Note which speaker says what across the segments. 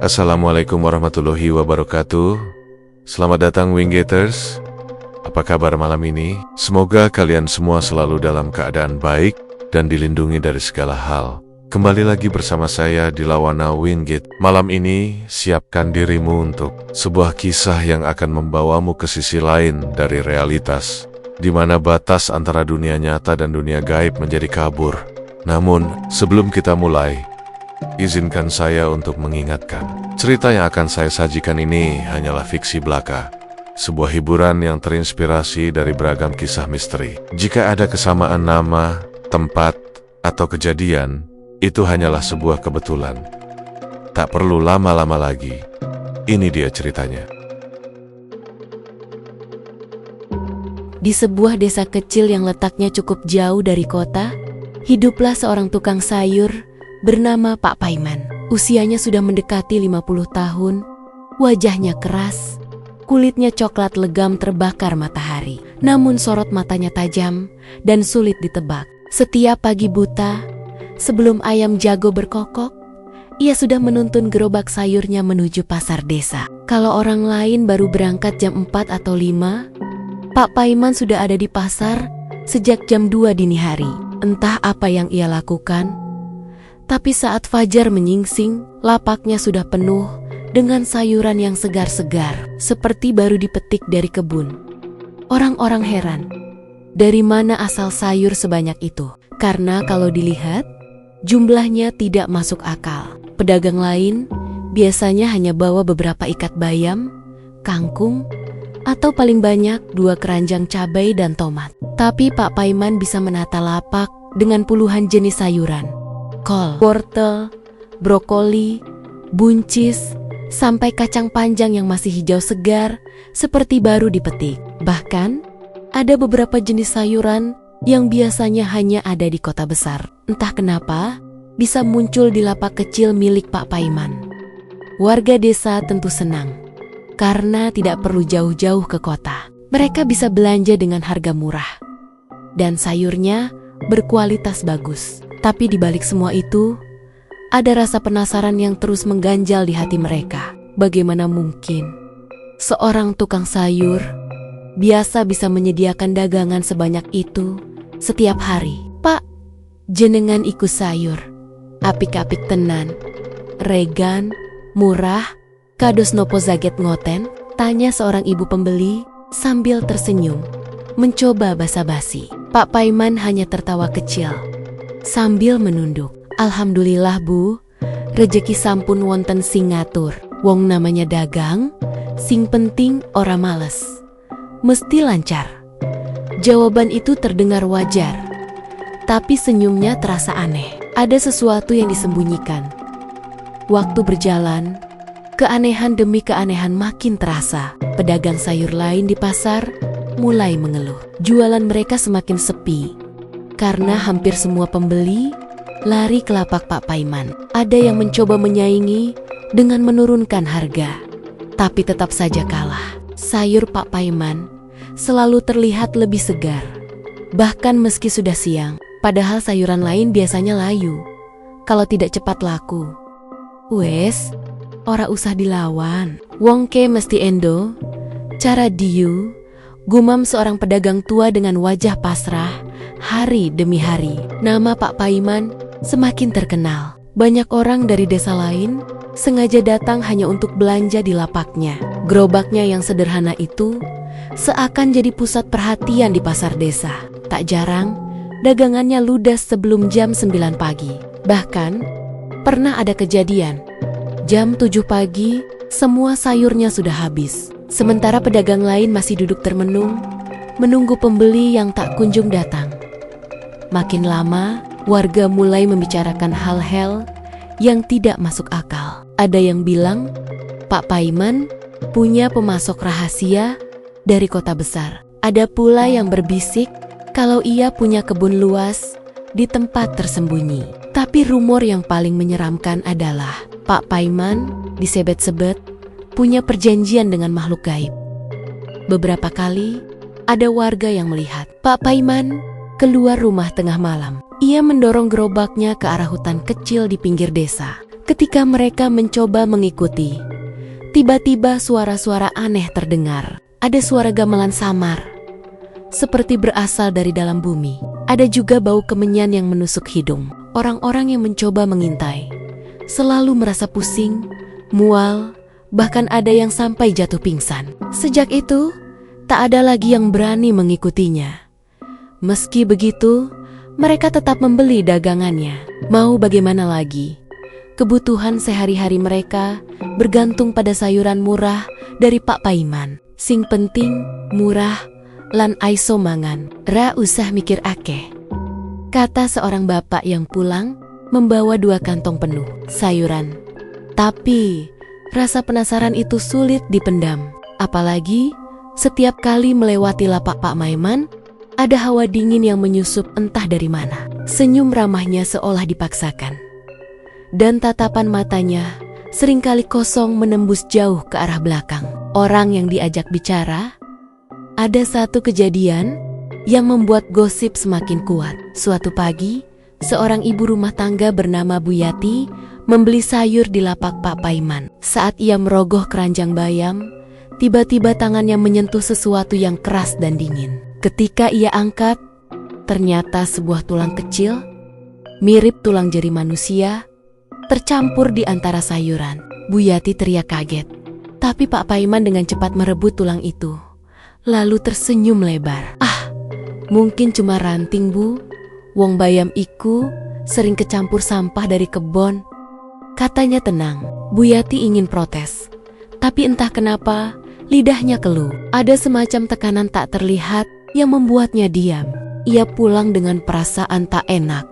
Speaker 1: Assalamualaikum warahmatullahi wabarakatuh. Selamat datang Winggaters. Apa kabar malam ini? Semoga kalian semua selalu dalam keadaan baik dan dilindungi dari segala hal. Kembali lagi bersama saya di Lawana Winggate. Malam ini siapkan dirimu untuk sebuah kisah yang akan membawamu ke sisi lain dari realitas, di mana batas antara dunia nyata dan dunia gaib menjadi kabur. Namun, sebelum kita mulai, izinkan saya untuk mengingatkan, cerita yang akan saya sajikan ini hanyalah fiksi belaka, sebuah hiburan yang terinspirasi dari beragam kisah misteri. Jika ada kesamaan nama, tempat, atau kejadian, itu hanyalah sebuah kebetulan. Tak perlu lama-lama lagi. Ini dia ceritanya.
Speaker 2: Di sebuah desa kecil yang letaknya cukup jauh dari kota, hiduplah seorang tukang sayur bernama Pak Paiman. Usianya sudah mendekati 50 tahun, wajahnya keras, kulitnya coklat legam terbakar matahari. Namun sorot matanya tajam dan sulit ditebak. Setiap pagi buta, sebelum ayam jago berkokok, ia sudah menuntun gerobak sayurnya menuju pasar desa. Kalau orang lain baru berangkat jam 4 atau 5, Pak Paiman sudah ada di pasar sejak jam 2 dini hari. Entah apa yang ia lakukan, tapi saat fajar menyingsing, lapaknya sudah penuh dengan sayuran yang segar-segar, seperti baru dipetik dari kebun. Orang-orang heran, dari mana asal sayur sebanyak itu? Karena kalau dilihat, jumlahnya tidak masuk akal. Pedagang lain biasanya hanya bawa beberapa ikat bayam, kangkung, atau paling banyak 2 keranjang cabai dan tomat. Tapi Pak Paiman bisa menata lapak dengan puluhan jenis sayuran. Kol, wortel, brokoli, buncis, sampai kacang panjang yang masih hijau segar seperti baru dipetik. Bahkan, ada beberapa jenis sayuran yang biasanya hanya ada di kota besar. Entah kenapa, bisa muncul di lapak kecil milik Pak Paiman. Warga desa tentu senang, karena tidak perlu jauh-jauh ke kota. Mereka bisa belanja dengan harga murah, dan sayurnya berkualitas bagus. Tapi di balik semua itu, ada rasa penasaran yang terus mengganjal di hati mereka. Bagaimana mungkin seorang tukang sayur biasa bisa menyediakan dagangan sebanyak itu setiap hari? Pak, jenengan iku sayur apik-apik tenan, regan, murah, kados nopo zaget ngoten? Tanya seorang ibu pembeli sambil tersenyum, mencoba basa-basi. Pak Paiman hanya tertawa kecil sambil menunduk. Alhamdulillah Bu, rejeki sampun wonten sing ngatur. Wong namanya dagang, sing penting ora males, mesti lancar. Jawaban itu terdengar wajar, tapi senyumnya terasa aneh. Ada sesuatu yang disembunyikan. Waktu berjalan, keanehan demi keanehan makin terasa. Pedagang sayur lain di pasar mulai mengeluh. Jualan mereka semakin sepi, karena hampir semua pembeli lari ke lapak Pak Paiman. Ada yang mencoba menyaingi dengan menurunkan harga, tapi tetap saja kalah. Sayur Pak Paiman selalu terlihat lebih segar, bahkan meski sudah siang. Padahal sayuran lain biasanya layu kalau tidak cepat laku. Wes, ora usah dilawan. Wong ke mesti endo, cara diu, gumam seorang pedagang tua dengan wajah pasrah. Hari demi hari, nama Pak Paiman semakin terkenal. Banyak orang dari desa lain sengaja datang hanya untuk belanja di lapaknya. Gerobaknya yang sederhana itu seakan jadi pusat perhatian di pasar desa. Tak jarang, dagangannya ludas sebelum jam 9 pagi. Bahkan, pernah ada kejadian, jam 7 pagi, semua sayurnya sudah habis. Sementara pedagang lain masih duduk termenung, menunggu pembeli yang tak kunjung datang. Makin lama, warga mulai membicarakan hal-hal yang tidak masuk akal. Ada yang bilang, Pak Paiman punya pemasok rahasia dari kota besar. Ada pula yang berbisik kalau ia punya kebun luas di tempat tersembunyi. Tapi rumor yang paling menyeramkan adalah Pak Paiman disebet-sebet punya perjanjian dengan makhluk gaib. Beberapa kali ada warga yang melihat Pak Paiman keluar rumah tengah malam. Ia mendorong gerobaknya ke arah hutan kecil di pinggir desa. Ketika mereka mencoba mengikuti, tiba-tiba suara-suara aneh terdengar. Ada suara gamelan samar, seperti berasal dari dalam bumi. Ada juga bau kemenyan yang menusuk hidung. Orang-orang yang mencoba mengintai selalu merasa pusing, mual, bahkan ada yang sampai jatuh pingsan. Sejak itu, tak ada lagi yang berani mengikutinya. Meski begitu, mereka tetap membeli dagangannya. Mau bagaimana lagi? Kebutuhan sehari-hari mereka bergantung pada sayuran murah dari Pak Paiman. Sing penting, murah, lan aiso mangan. Ra usah mikir akeh, kata seorang bapak yang pulang membawa 2 kantong penuh sayuran. Tapi rasa penasaran itu sulit dipendam. Apalagi setiap kali melewati lapak Pak Paiman, ada hawa dingin yang menyusup entah dari mana. Senyum ramahnya seolah dipaksakan, dan tatapan matanya seringkali kosong menembus jauh ke arah belakang. Orang yang diajak bicara. Ada satu kejadian yang membuat gosip semakin kuat. Suatu pagi, seorang ibu rumah tangga bernama Bu Yati membeli sayur di lapak Pak Paiman. Saat ia merogoh keranjang bayam, tiba-tiba tangannya menyentuh sesuatu yang keras dan dingin. Ketika ia angkat, ternyata sebuah tulang kecil, mirip tulang jari manusia, tercampur di antara sayuran. Bu Yati teriak kaget, tapi Pak Paiman dengan cepat merebut tulang itu, lalu tersenyum lebar. "Ah, mungkin cuma ranting, Bu. Wong bayam iku sering kecampur sampah dari kebon," katanya tenang. Bu Yati ingin protes, tapi entah kenapa lidahnya keluh. Ada semacam tekanan tak terlihat yang membuatnya diam. Ia pulang dengan perasaan tak enak.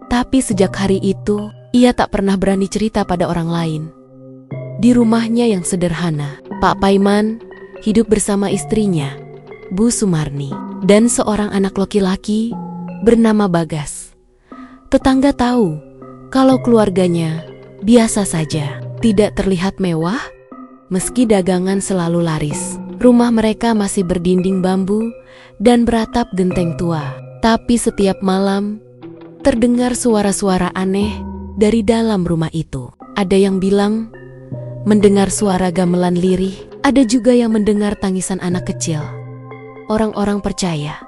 Speaker 2: Tapi sejak hari itu, ia tak pernah berani cerita pada orang lain. Di rumahnya yang sederhana, Pak Paiman hidup bersama istrinya, Bu Sumarni, dan seorang anak laki-laki bernama Bagas. Tetangga tahu kalau keluarganya biasa saja, tidak terlihat mewah, meski dagangan selalu laris. Rumah mereka masih berdinding bambu dan beratap genteng tua. Tapi setiap malam terdengar suara-suara aneh dari dalam rumah itu. Ada yang bilang mendengar suara gamelan lirih, ada juga yang mendengar tangisan anak kecil. Orang-orang percaya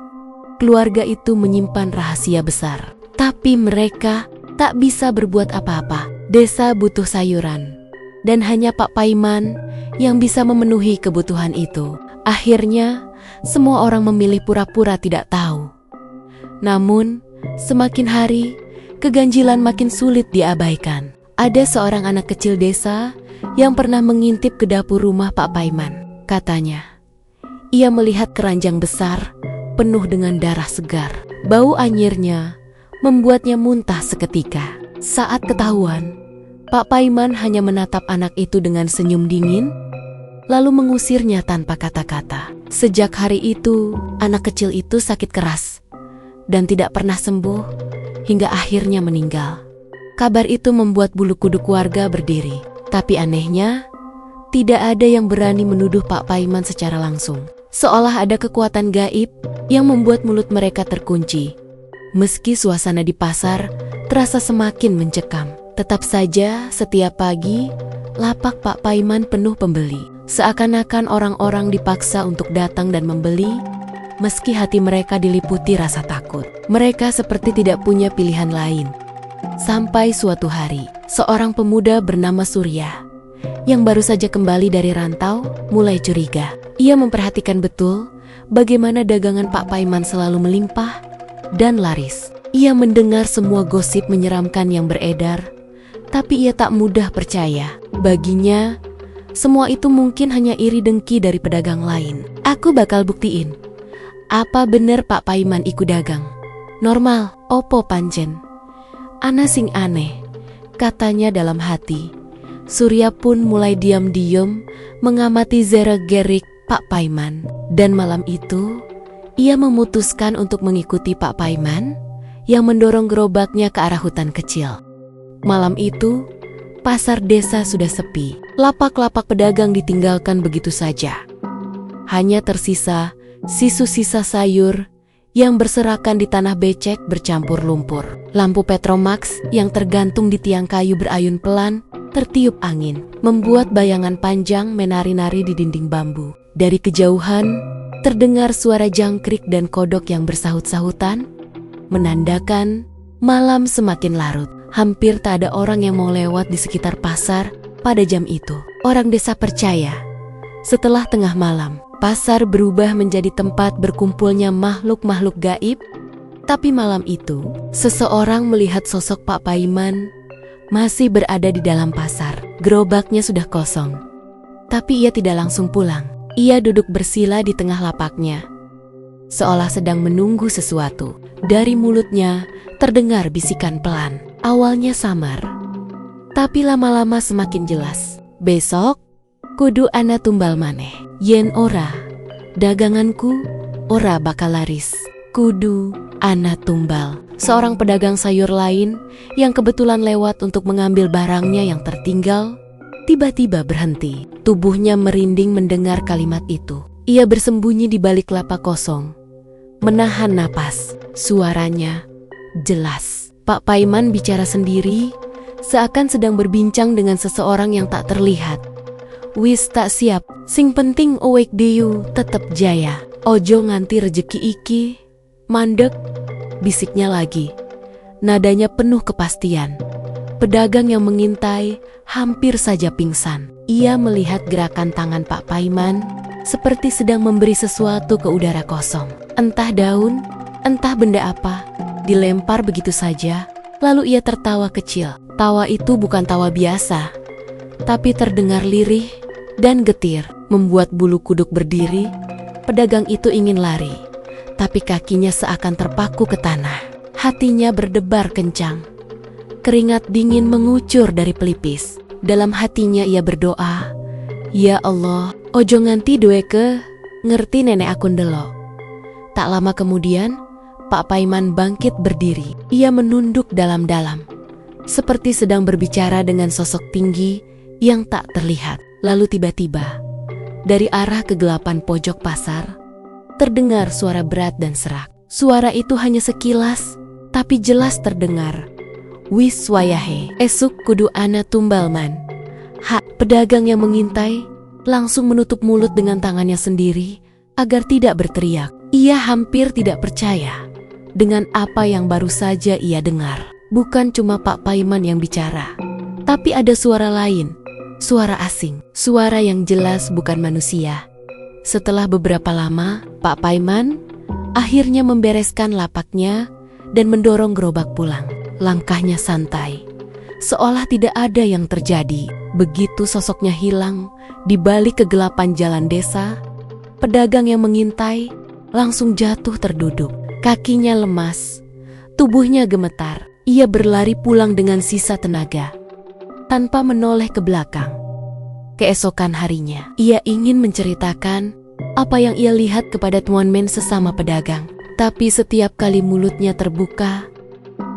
Speaker 2: keluarga itu menyimpan rahasia besar, tapi mereka tak bisa berbuat apa-apa. Desa butuh sayuran, dan hanya Pak Paiman yang bisa memenuhi kebutuhan itu. Akhirnya, semua orang memilih pura-pura tidak tahu. Namun, semakin hari, keganjilan makin sulit diabaikan. Ada seorang anak kecil desa yang pernah mengintip ke dapur rumah Pak Paiman. Katanya, ia melihat keranjang besar penuh dengan darah segar. Bau anyirnya membuatnya muntah seketika. Saat ketahuan, Pak Paiman hanya menatap anak itu dengan senyum dingin, lalu mengusirnya tanpa kata-kata. Sejak hari itu, anak kecil itu sakit keras dan tidak pernah sembuh hingga akhirnya meninggal. Kabar itu membuat bulu kuduk warga berdiri. Tapi anehnya, tidak ada yang berani menuduh Pak Paiman secara langsung. Seolah ada kekuatan gaib yang membuat mulut mereka terkunci. Meski suasana di pasar terasa semakin mencekam, tetap saja setiap pagi lapak Pak Paiman penuh pembeli. Seakan-akan orang-orang dipaksa untuk datang dan membeli, meski hati mereka diliputi rasa takut. Mereka seperti tidak punya pilihan lain. Sampai suatu hari, seorang pemuda bernama Surya yang baru saja kembali dari rantau mulai curiga. Ia memperhatikan betul bagaimana dagangan Pak Paiman selalu melimpah dan laris. Ia mendengar semua gosip menyeramkan yang beredar, tapi ia tak mudah percaya. Baginya, semua itu mungkin hanya iri dengki dari pedagang lain. "Aku bakal buktiin. Apa bener Pak Paiman iku dagang? Normal, opo pancen? Ana sing aneh," katanya dalam hati. Surya pun mulai diam-diam mengamati gerak-gerik Pak Paiman. Dan malam itu, ia memutuskan untuk mengikuti Pak Paiman yang mendorong gerobaknya ke arah hutan kecil. Malam itu, pasar desa sudah sepi. Lapak-lapak pedagang ditinggalkan begitu saja. Hanya tersisa sisa-sisa sayur yang berserakan di tanah becek bercampur lumpur. Lampu Petromax yang tergantung di tiang kayu berayun pelan, tertiup angin, membuat bayangan panjang menari-nari di dinding bambu. Dari kejauhan, terdengar suara jangkrik dan kodok yang bersahut-sahutan, menandakan malam semakin larut. Hampir tak ada orang yang mau lewat di sekitar pasar pada jam itu. Orang desa percaya, setelah tengah malam, pasar berubah menjadi tempat berkumpulnya makhluk-makhluk gaib. Tapi malam itu, seseorang melihat sosok Pak Paiman masih berada di dalam pasar. Gerobaknya sudah kosong. Tapi ia tidak langsung pulang. Ia duduk bersila di tengah lapaknya, seolah sedang menunggu sesuatu. Dari mulutnya terdengar bisikan pelan. Awalnya samar, tapi lama-lama semakin jelas. Besok, kudu ana tumbal maneh. Yen ora, daganganku ora bakal laris. Kudu ana tumbal. Seorang pedagang sayur lain yang kebetulan lewat untuk mengambil barangnya yang tertinggal, tiba-tiba berhenti. Tubuhnya merinding mendengar kalimat itu. Ia bersembunyi di balik lapak kosong, menahan napas. Suaranya jelas. Pak Paiman bicara sendiri, seakan sedang berbincang dengan seseorang yang tak terlihat. Wis tak siap, sing penting awake deyu tetep jaya. Ojo nganti rejeki iki mandek, bisiknya lagi. Nadanya penuh kepastian. Pedagang yang mengintai hampir saja pingsan. Ia melihat gerakan tangan Pak Paiman seperti sedang memberi sesuatu ke udara kosong. Entah daun, entah benda apa, dilempar begitu saja, lalu ia tertawa kecil. Tawa itu bukan tawa biasa, tapi terdengar lirih dan getir, membuat bulu kuduk berdiri. Pedagang itu ingin lari, tapi kakinya seakan terpaku ke tanah. Hatinya berdebar kencang. Keringat dingin mengucur dari pelipis. Dalam hatinya ia berdoa, "Ya Allah, ojo nganti dueke ngerti nenek akun delok." Tak lama kemudian, Pak Paiman bangkit berdiri. Ia menunduk dalam-dalam, seperti sedang berbicara dengan sosok tinggi yang tak terlihat. Lalu tiba-tiba, dari arah kegelapan pojok pasar, terdengar suara berat dan serak. Suara itu hanya sekilas, tapi jelas terdengar. "Wis wayahe, esuk kudu ana tumbal man." Pedagang yang mengintai langsung menutup mulut dengan tangannya sendiri agar tidak berteriak. Ia hampir tidak percaya dengan apa yang baru saja ia dengar. Bukan cuma Pak Paiman yang bicara, tapi ada suara lain, suara asing, suara yang jelas bukan manusia. Setelah beberapa lama, Pak Paiman akhirnya membereskan lapaknya dan mendorong gerobak pulang. Langkahnya santai, seolah tidak ada yang terjadi. Begitu sosoknya hilang di balik kegelapan jalan desa, pedagang yang mengintai langsung jatuh terduduk. Kakinya lemas, tubuhnya gemetar. Ia berlari pulang dengan sisa tenaga, tanpa menoleh ke belakang. Keesokan harinya, ia ingin menceritakan apa yang ia lihat kepada Tuan Men sesama pedagang. Tapi setiap kali mulutnya terbuka,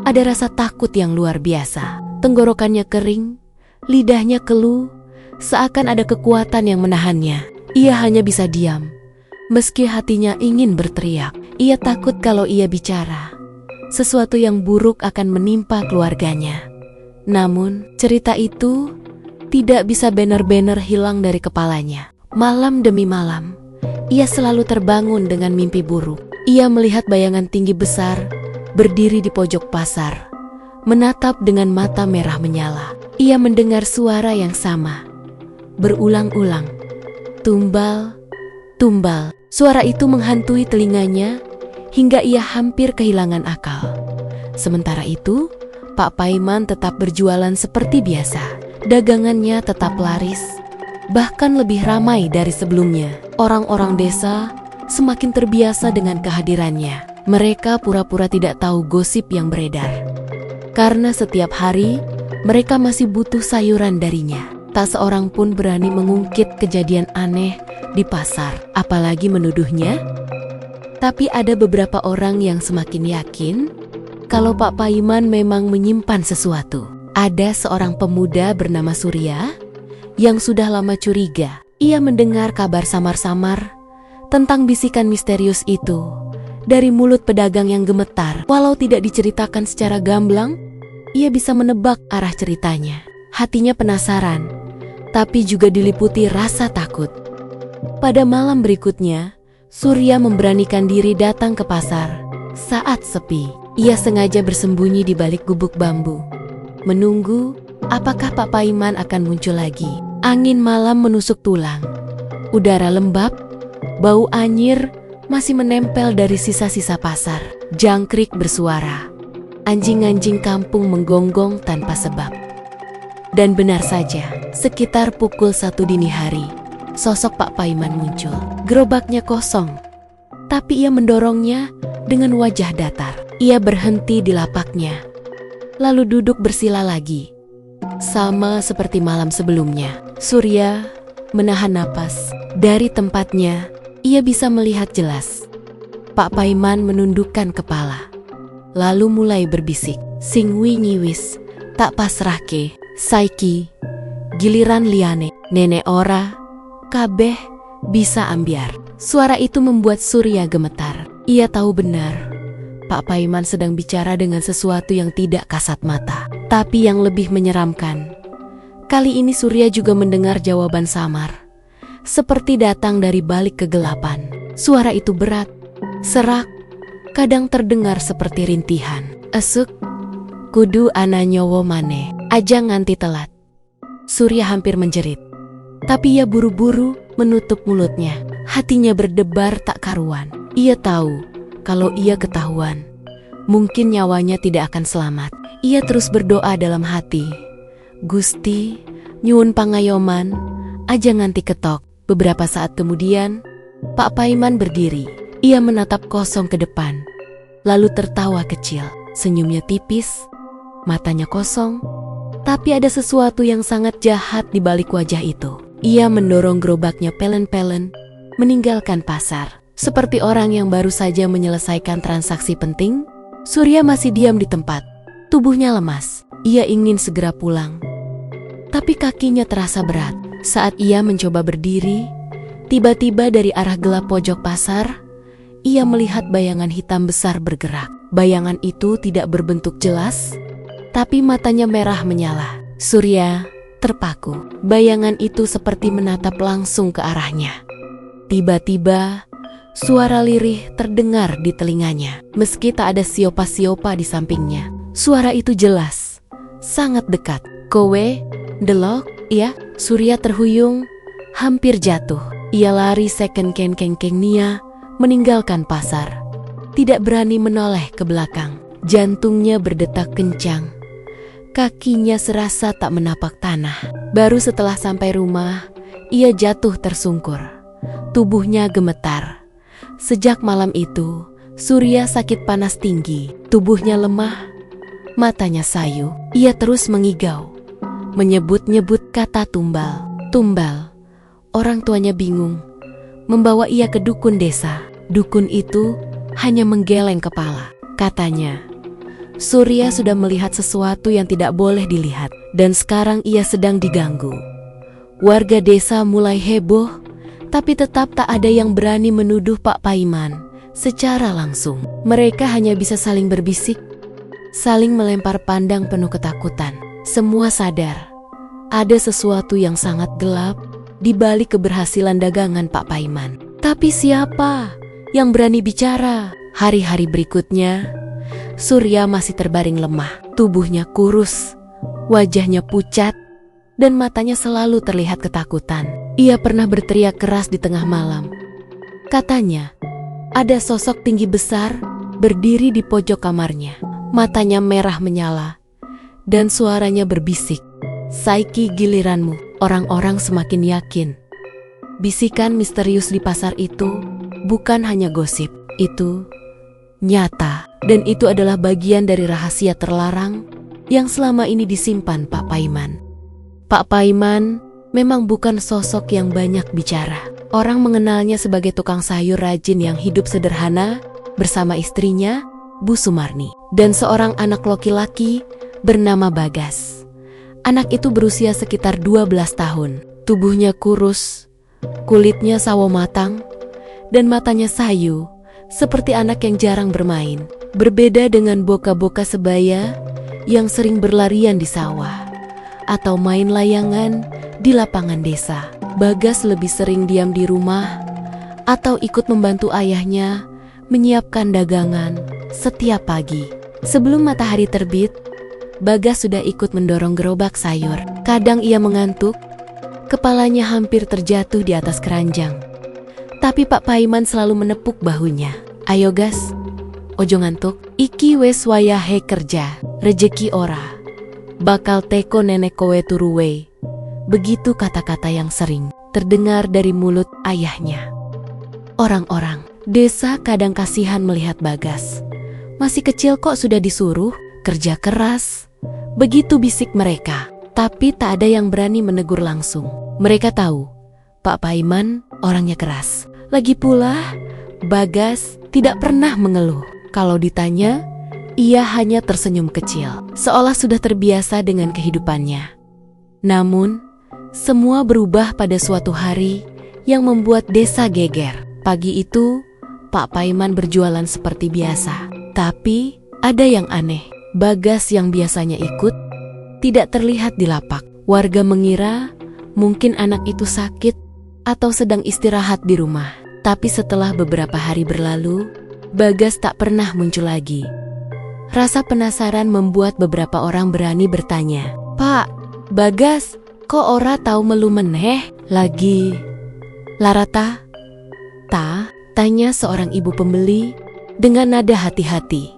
Speaker 2: ada rasa takut yang luar biasa. Tenggorokannya kering, lidahnya keluh, seakan ada kekuatan yang menahannya. Ia hanya bisa diam, meski hatinya ingin berteriak. Ia takut kalau ia bicara, sesuatu yang buruk akan menimpa keluarganya. Namun, cerita itu tidak bisa benar-benar hilang dari kepalanya. Malam demi malam, ia selalu terbangun dengan mimpi buruk. Ia melihat bayangan tinggi besar berdiri di pojok pasar, menatap dengan mata merah menyala. Ia mendengar suara yang sama, berulang-ulang. Tumbal, tumbal. Suara itu menghantui telinganya hingga ia hampir kehilangan akal. Sementara itu, Pak Paiman tetap berjualan seperti biasa. Dagangannya tetap laris, bahkan lebih ramai dari sebelumnya. Orang-orang desa semakin terbiasa dengan kehadirannya. Mereka pura-pura tidak tahu gosip yang beredar, karena setiap hari mereka masih butuh sayuran darinya. Tak seorang pun berani mengungkit kejadian aneh di pasar, apalagi menuduhnya. Tapi ada beberapa orang yang semakin yakin kalau Pak Paiman memang menyimpan sesuatu. Ada seorang pemuda bernama Surya yang sudah lama curiga. Ia mendengar kabar samar-samar tentang bisikan misterius itu dari mulut pedagang yang gemetar. Walau tidak diceritakan secara gamblang, ia bisa menebak arah ceritanya. Hatinya penasaran, tapi juga diliputi rasa takut. Pada malam berikutnya, Surya memberanikan diri datang ke pasar. Saat sepi, ia sengaja bersembunyi di balik gubuk bambu, menunggu apakah Pak Paiman akan muncul lagi. Angin malam menusuk tulang. Udara lembab, bau anyir masih menempel dari sisa-sisa pasar. Jangkrik bersuara. Anjing-anjing kampung menggonggong tanpa sebab. Dan benar saja, sekitar pukul 1 dini hari, sosok Pak Paiman muncul. Gerobaknya kosong, tapi ia mendorongnya dengan wajah datar. Ia berhenti di lapaknya, lalu duduk bersila lagi. Sama seperti malam sebelumnya, Surya menahan napas. Dari tempatnya, ia bisa melihat jelas. Pak Paiman menundukkan kepala, lalu mulai berbisik. Sing wi nyiwis, tak pasrahke, saiki, giliran liane, nenek ora, kabeh, bisa ambiar. Suara itu membuat Surya gemetar. Ia tahu benar, Pak Paiman sedang bicara dengan sesuatu yang tidak kasat mata. Tapi yang lebih menyeramkan, kali ini Surya juga mendengar jawaban samar. Seperti datang dari balik kegelapan. Suara itu berat, serak, kadang terdengar seperti rintihan. Esuk, kudu ana nyowo mane, aja nganti telat. Surya hampir menjerit, tapi ia buru-buru menutup mulutnya. Hatinya berdebar tak karuan. Ia tahu kalau ia ketahuan, mungkin nyawanya tidak akan selamat. Ia terus berdoa dalam hati, Gusti, nyuwun pangayoman, aja nganti ketok. Beberapa saat kemudian, Pak Paiman berdiri. Ia menatap kosong ke depan, lalu tertawa kecil. Senyumnya tipis, matanya kosong, tapi ada sesuatu yang sangat jahat di balik wajah itu. Ia mendorong gerobaknya pelen-pelen, meninggalkan pasar. Seperti orang yang baru saja menyelesaikan transaksi penting, Surya masih diam di tempat. Tubuhnya lemas. Ia ingin segera pulang, tapi kakinya terasa berat. Saat ia mencoba berdiri, tiba-tiba dari arah gelap pojok pasar, ia melihat bayangan hitam besar bergerak. Bayangan itu tidak berbentuk jelas, tapi matanya merah menyala. Surya terpaku. Bayangan itu seperti menatap langsung ke arahnya. Tiba-tiba, suara lirih terdengar di telinganya. Meski tak ada siopa-siopa di sampingnya, suara itu jelas, sangat dekat. Kowe, delok, ya? Surya terhuyung, hampir jatuh. Ia lari sekengkeng-kengkeng Nia, meninggalkan pasar. Tidak berani menoleh ke belakang. Jantungnya berdetak kencang. Kakinya serasa tak menapak tanah. Baru setelah sampai rumah, ia jatuh tersungkur. Tubuhnya gemetar. Sejak malam itu, Surya sakit panas tinggi. Tubuhnya lemah, matanya sayu. Ia terus mengigau, menyebut-nyebut kata tumbal. Tumbal. Orang tuanya bingung, membawa ia ke dukun desa. Dukun itu hanya menggeleng kepala. Katanya, Surya sudah melihat sesuatu yang tidak boleh dilihat, dan sekarang ia sedang diganggu. Warga desa mulai heboh, tapi tetap tak ada yang berani menuduh Pak Paiman secara langsung. Mereka hanya bisa saling berbisik, saling melempar pandang penuh ketakutan. Semua sadar, ada sesuatu yang sangat gelap di balik keberhasilan dagangan Pak Paiman. Tapi siapa yang berani bicara? Hari-hari berikutnya, Surya masih terbaring lemah. Tubuhnya kurus, wajahnya pucat, dan matanya selalu terlihat ketakutan. Ia pernah berteriak keras di tengah malam. Katanya, ada sosok tinggi besar berdiri di pojok kamarnya. Matanya merah menyala, dan suaranya berbisik, "Saiki giliranmu." Orang-orang semakin yakin. Bisikan misterius di pasar itu bukan hanya gosip, itu nyata. Dan itu adalah bagian dari rahasia terlarang yang selama ini disimpan Pak Paiman. Pak Paiman memang bukan sosok yang banyak bicara. Orang mengenalnya sebagai tukang sayur rajin yang hidup sederhana bersama istrinya, Bu Sumarni, dan seorang anak laki-laki bernama Bagas. Anak itu berusia sekitar 12 tahun. Tubuhnya kurus, kulitnya sawo matang, dan matanya sayu seperti anak yang jarang bermain. Berbeda dengan boka-boka sebaya yang sering berlarian di sawah atau main layangan di lapangan desa. Bagas lebih sering diam di rumah atau ikut membantu ayahnya menyiapkan dagangan setiap pagi. Sebelum matahari terbit, Bagas sudah ikut mendorong gerobak sayur. Kadang ia mengantuk, kepalanya hampir terjatuh di atas keranjang. Tapi Pak Paiman selalu menepuk bahunya. "Ayo Gas, ojo ngantuk, iki wes wayahe kerja, rejeki ora. Bakal teko nenek kowe turuwe." Begitu kata-kata yang sering terdengar dari mulut ayahnya. Orang-orang desa kadang kasihan melihat Bagas. "Masih kecil kok sudah disuruh kerja keras." Begitu bisik mereka, tapi tak ada yang berani menegur langsung. Mereka tahu Pak Paiman orangnya keras. Lagi pula Bagas tidak pernah mengeluh. Kalau ditanya, ia hanya tersenyum kecil, seolah sudah terbiasa dengan kehidupannya. Namun, semua berubah pada suatu hari yang membuat desa geger. Pagi itu, Pak Paiman berjualan seperti biasa. Tapi, ada yang aneh. Bagas yang biasanya ikut, tidak terlihat di lapak. Warga mengira mungkin anak itu sakit atau sedang istirahat di rumah. Tapi setelah beberapa hari berlalu, Bagas tak pernah muncul lagi. Rasa penasaran membuat beberapa orang berani bertanya, "Pak, Bagas, kok ora tahu melu meneh lagi?" "Larata?" "Ta?" tanya seorang ibu pembeli dengan nada hati-hati.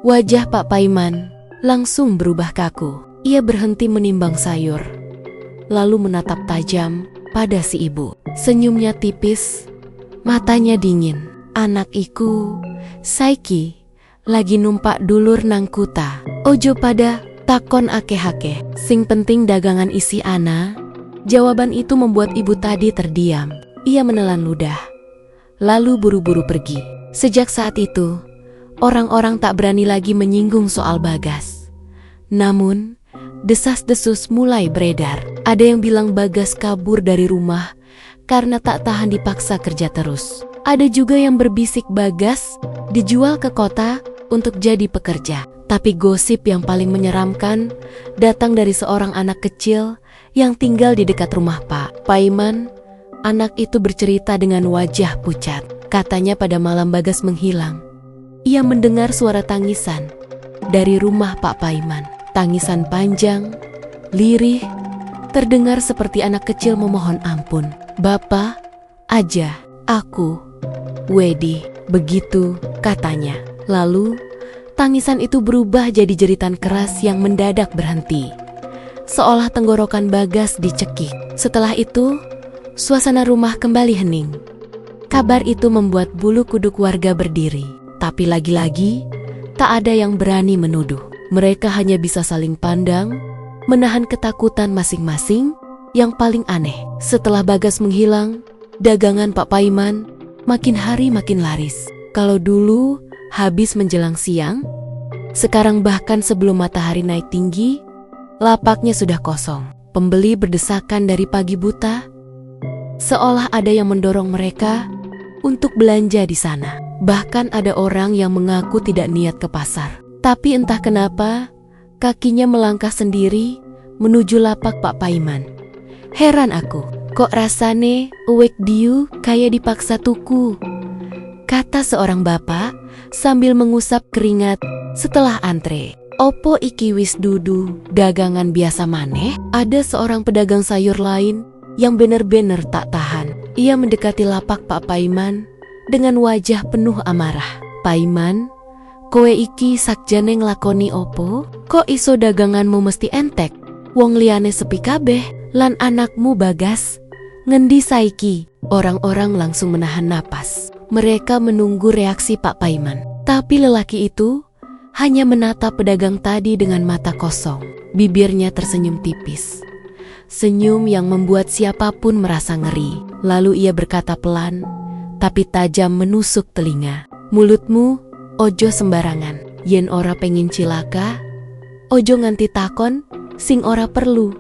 Speaker 2: Wajah Pak Paiman langsung berubah kaku. Ia berhenti menimbang sayur, lalu menatap tajam pada si ibu. Senyumnya tipis, matanya dingin. "Anak iku, saiki, lagi numpak dulur nang kuta. Ojo pada takon akeh-akeh. Sing penting dagangan isi ana." Jawaban itu membuat ibu tadi terdiam. Ia menelan ludah, lalu buru-buru pergi. Sejak saat itu, orang-orang tak berani lagi menyinggung soal Bagas. Namun, desas-desus mulai beredar. Ada yang bilang Bagas kabur dari rumah karena tak tahan dipaksa kerja terus. Ada juga yang berbisik Bagas dijual ke kota untuk jadi pekerja. Tapi gosip yang paling menyeramkan datang dari seorang anak kecil yang tinggal di dekat rumah Pak Paiman. Anak itu bercerita dengan wajah pucat. Katanya pada malam Bagas menghilang, ia mendengar suara tangisan dari rumah Pak Paiman. Tangisan panjang, lirih, terdengar seperti anak kecil memohon ampun. "Bapak, aja, aku, Wedi," begitu katanya. Lalu, tangisan itu berubah jadi jeritan keras yang mendadak berhenti, seolah tenggorokan Bagas dicekik. Setelah itu, suasana rumah kembali hening. Kabar itu membuat bulu kuduk warga berdiri. Tapi lagi-lagi, tak ada yang berani menuduh. Mereka hanya bisa saling pandang, menahan ketakutan masing-masing. Yang paling aneh, setelah Bagas menghilang, dagangan Pak Paiman makin hari makin laris. Kalau dulu habis menjelang siang, sekarang bahkan sebelum matahari naik tinggi, lapaknya sudah kosong. Pembeli berdesakan dari pagi buta, seolah ada yang mendorong mereka untuk belanja di sana. Bahkan ada orang yang mengaku tidak niat ke pasar. Tapi entah kenapa, kakinya melangkah sendiri menuju lapak Pak Paiman. Heran aku, kok rasane uwek diu kayak dipaksa tuku, kata seorang bapak sambil mengusap keringat setelah antre. "Opo iki wis dudu dagangan biasa maneh?" Ada seorang pedagang sayur lain yang benar-benar tak tahan. Ia mendekati lapak Pak Paiman dengan wajah penuh amarah. "Paiman, kowe iki sakjane nglakoni opo? Kok iso daganganmu mesti entek? Wong liyane sepi kabeh, lan anakmu Bagas ngendi saiki?" Orang-orang langsung menahan napas. Mereka menunggu reaksi Pak Paiman. Tapi lelaki itu hanya menatap pedagang tadi dengan mata kosong. Bibirnya tersenyum tipis. Senyum yang membuat siapapun merasa ngeri. Lalu ia berkata pelan, tapi tajam menusuk telinga. "Mulutmu ojo sembarangan. Yen ora pengin cilaka, ojo nganti takon sing ora perlu."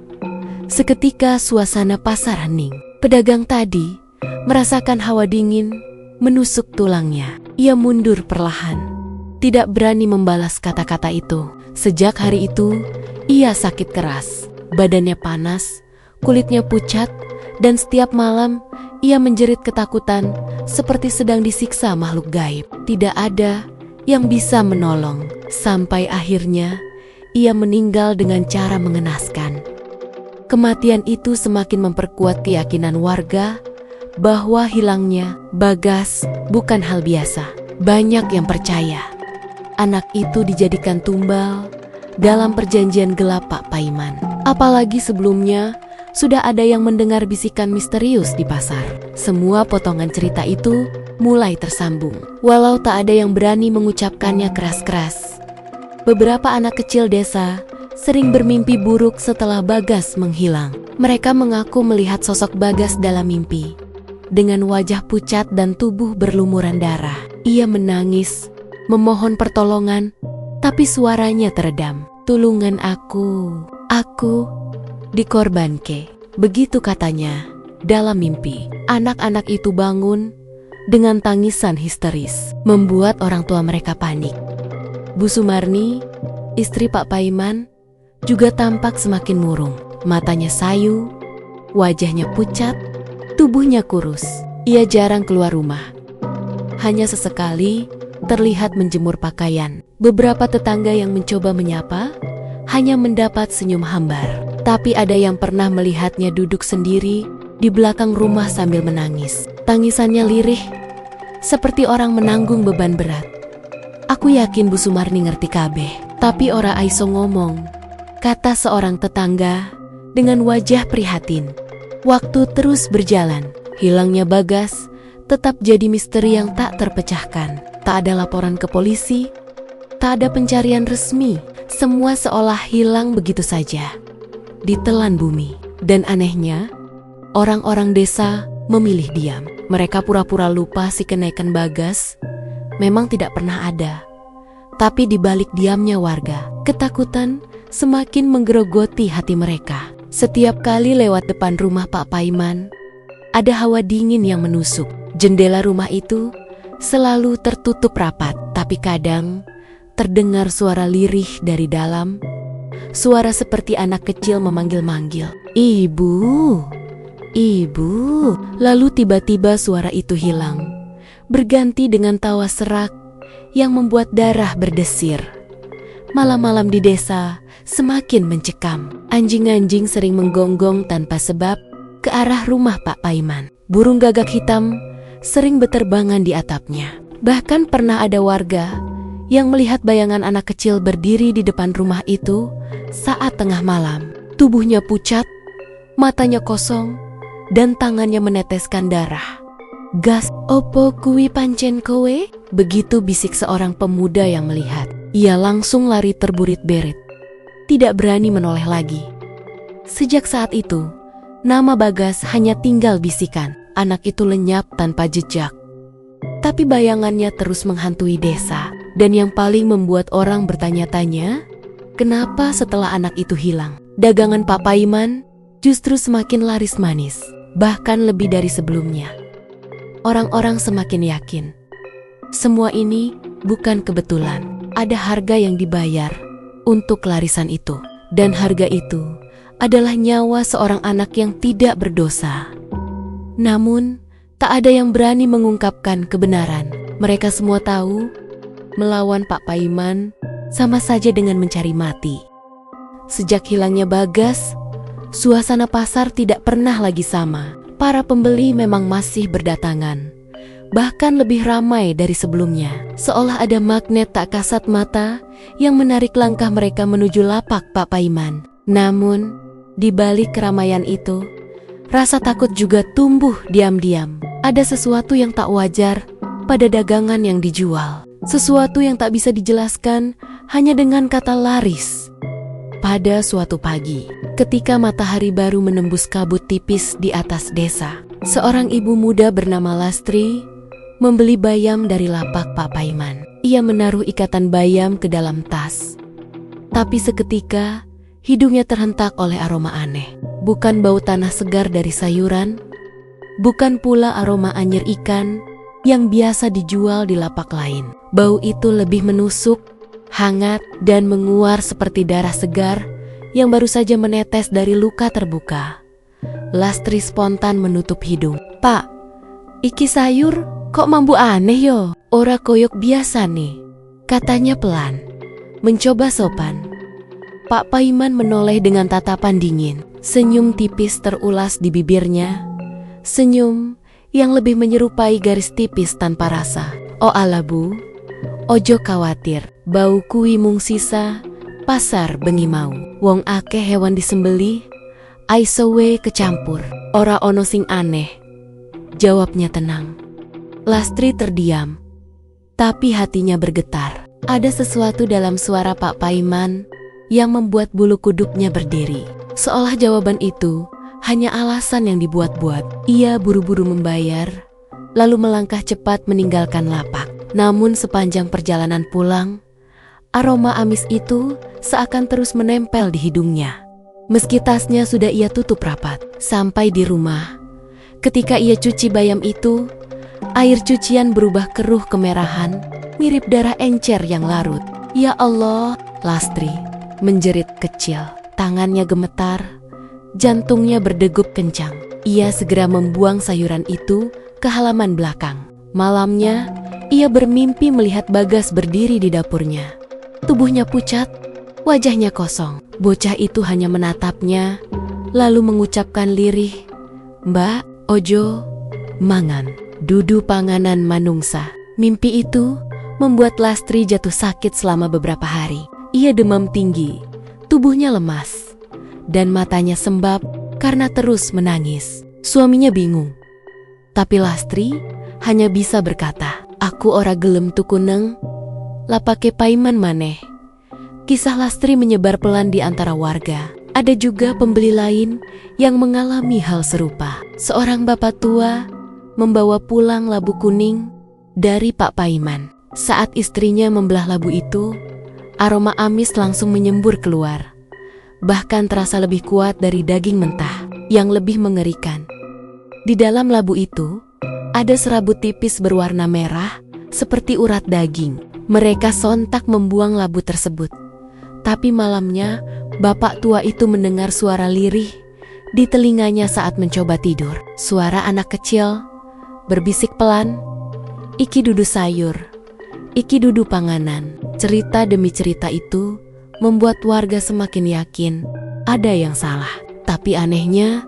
Speaker 2: Seketika suasana pasar hening. Pedagang tadi merasakan hawa dingin menusuk tulangnya. Ia mundur perlahan, tidak berani membalas kata-kata itu. Sejak hari itu, ia sakit keras. Badannya panas, kulitnya pucat, dan setiap malam ia menjerit ketakutan seperti sedang disiksa makhluk gaib. Tidak ada yang bisa menolong, sampai akhirnya ia meninggal dengan cara mengenaskan. Kematian itu semakin memperkuat keyakinan warga bahwa hilangnya Bagas bukan hal biasa. Banyak yang percaya anak itu dijadikan tumbal dalam perjanjian gelap Pak Paiman. Apalagi sebelumnya sudah ada yang mendengar bisikan misterius di pasar. Semua potongan cerita itu mulai tersambung, walau tak ada yang berani mengucapkannya keras-keras. Beberapa anak kecil desa sering bermimpi buruk setelah Bagas menghilang. Mereka mengaku melihat sosok Bagas dalam mimpi, dengan wajah pucat dan tubuh berlumuran darah. Ia menangis, memohon pertolongan, tapi suaranya teredam. "Tulungan aku dikorbanke," begitu katanya dalam mimpi. Anak-anak itu bangun dengan tangisan histeris, membuat orang tua mereka panik. Bu Sumarni, istri Pak Paiman, juga tampak semakin murung. Matanya sayu, wajahnya pucat, tubuhnya kurus. Ia jarang keluar rumah. Hanya sesekali terlihat menjemur pakaian. Beberapa tetangga yang mencoba menyapa hanya mendapat senyum hambar. Tapi ada yang pernah melihatnya duduk sendiri di belakang rumah sambil menangis. Tangisannya lirih, seperti orang menanggung beban berat. "Aku yakin Bu Sumarni ngerti kabeh, tapi ora aiso ngomong," kata seorang tetangga dengan wajah prihatin. Waktu terus berjalan. Hilangnya Bagas tetap jadi misteri yang tak terpecahkan. Tak ada laporan ke polisi, tak ada pencarian resmi. Semua seolah hilang begitu saja, ditelan bumi. Dan anehnya, orang-orang desa memilih diam. Mereka pura-pura lupa si kenaikan Bagas memang tidak pernah ada. Tapi di balik diamnya warga, ketakutan semakin menggerogoti hati mereka. Setiap kali lewat depan rumah Pak Paiman, ada hawa dingin yang menusuk. Jendela rumah itu selalu tertutup rapat, tapi kadang terdengar suara lirih dari dalam. Suara seperti anak kecil memanggil-manggil, "Ibu, ibu." Lalu tiba-tiba suara itu hilang, berganti dengan tawa serak yang membuat darah berdesir. Malam-malam di desa semakin mencekam. Anjing-anjing sering menggonggong tanpa sebab ke arah rumah Pak Paiman. Burung gagak hitam sering berterbangan di atapnya. Bahkan pernah ada warga yang melihat bayangan anak kecil berdiri di depan rumah itu saat tengah malam. Tubuhnya pucat, matanya kosong, dan tangannya meneteskan darah. "Gas, opo kui pancen kowe?" begitu bisik seorang pemuda yang melihat. Ia langsung lari terburit-berit, tidak berani menoleh lagi. Sejak saat itu, nama Bagas hanya tinggal bisikan. Anak itu lenyap tanpa jejak. Tapi bayangannya terus menghantui desa. Dan yang paling membuat orang bertanya-tanya, kenapa setelah anak itu hilang, dagangan Pak Paiman justru semakin laris manis, bahkan lebih dari sebelumnya. Orang-orang semakin yakin semua ini bukan kebetulan. Ada harga yang dibayar untuk kelarisan itu, dan harga itu adalah nyawa seorang anak yang tidak berdosa. Namun, tak ada yang berani mengungkapkan kebenaran. Mereka semua tahu melawan Pak Paiman sama saja dengan mencari mati. Sejak hilangnya Bagas, suasana pasar tidak pernah lagi sama. Para pembeli memang masih berdatangan, bahkan lebih ramai dari sebelumnya. Seolah ada magnet tak kasat mata yang menarik langkah mereka menuju lapak Pak Paiman. Namun, di balik keramaian itu, rasa takut juga tumbuh diam-diam. Ada sesuatu yang tak wajar pada dagangan yang dijual. Sesuatu yang tak bisa dijelaskan hanya dengan kata laris. Pada suatu pagi, ketika matahari baru menembus kabut tipis di atas desa, seorang ibu muda bernama Lastri membeli bayam dari lapak Pak Paiman. Ia menaruh ikatan bayam ke dalam tas. Tapi seketika, hidungnya terhentak oleh aroma aneh. Bukan bau tanah segar dari sayuran, bukan pula aroma anyir ikan, yang biasa dijual di lapak lain. Bau itu lebih menusuk, hangat, dan menguar seperti darah segar yang baru saja menetes dari luka terbuka. Lastri spontan menutup hidung. "Pak, iki sayur kok mambu aneh yo? Ora koyok biasa nih," katanya pelan, mencoba sopan. Pak Paiman menoleh dengan tatapan dingin. Senyum tipis terulas di bibirnya. Senyum yang lebih menyerupai garis tipis tanpa rasa. "Oh ala bu, ojo khawatir, bau kui mung sisa, pasar bengi mau. Wong akeh hewan disembelih, aisowe kecampur, ora ono sing aneh," jawabnya tenang. Lastri terdiam, tapi hatinya bergetar. Ada sesuatu dalam suara Pak Paiman yang membuat bulu kuduknya berdiri. Seolah jawaban itu hanya alasan yang dibuat-buat. Ia buru-buru membayar, lalu melangkah cepat meninggalkan lapak. Namun sepanjang perjalanan pulang, aroma amis itu seakan terus menempel di hidungnya. Meski tasnya sudah ia tutup rapat. Sampai di rumah, ketika ia cuci bayam itu, air cucian berubah keruh kemerahan, mirip darah encer yang larut. "Ya Allah," Lastri menjerit kecil. Tangannya gemetar, jantungnya berdegup kencang. Ia segera membuang sayuran itu ke halaman belakang. Malamnya, ia bermimpi melihat Bagas berdiri di dapurnya. Tubuhnya pucat, wajahnya kosong. Bocah itu hanya menatapnya, lalu mengucapkan lirih, "Mbak, ojo mangan, dudu panganan manungsa." Mimpi itu membuat Lastri jatuh sakit selama beberapa hari. Ia demam tinggi, tubuhnya lemas, dan matanya sembab karena terus menangis. Suaminya bingung, tapi Lastri hanya bisa berkata, "Aku ora gelem tukuneng, lapake Paiman maneh." Kisah Lastri menyebar pelan di antara warga. Ada juga pembeli lain yang mengalami hal serupa. Seorang bapak tua membawa pulang labu kuning dari Pak Paiman. Saat istrinya membelah labu itu, aroma amis langsung menyembur keluar. Bahkan terasa lebih kuat dari daging mentah. Yang lebih mengerikan, di dalam labu itu ada serabut tipis berwarna merah seperti urat daging. Mereka sontak membuang labu tersebut. Tapi malamnya, bapak tua itu mendengar suara lirih di telinganya saat mencoba tidur. Suara anak kecil berbisik pelan, "Iki dudu sayur, iki dudu panganan." Cerita demi cerita itu membuat warga semakin yakin ada yang salah. Tapi anehnya,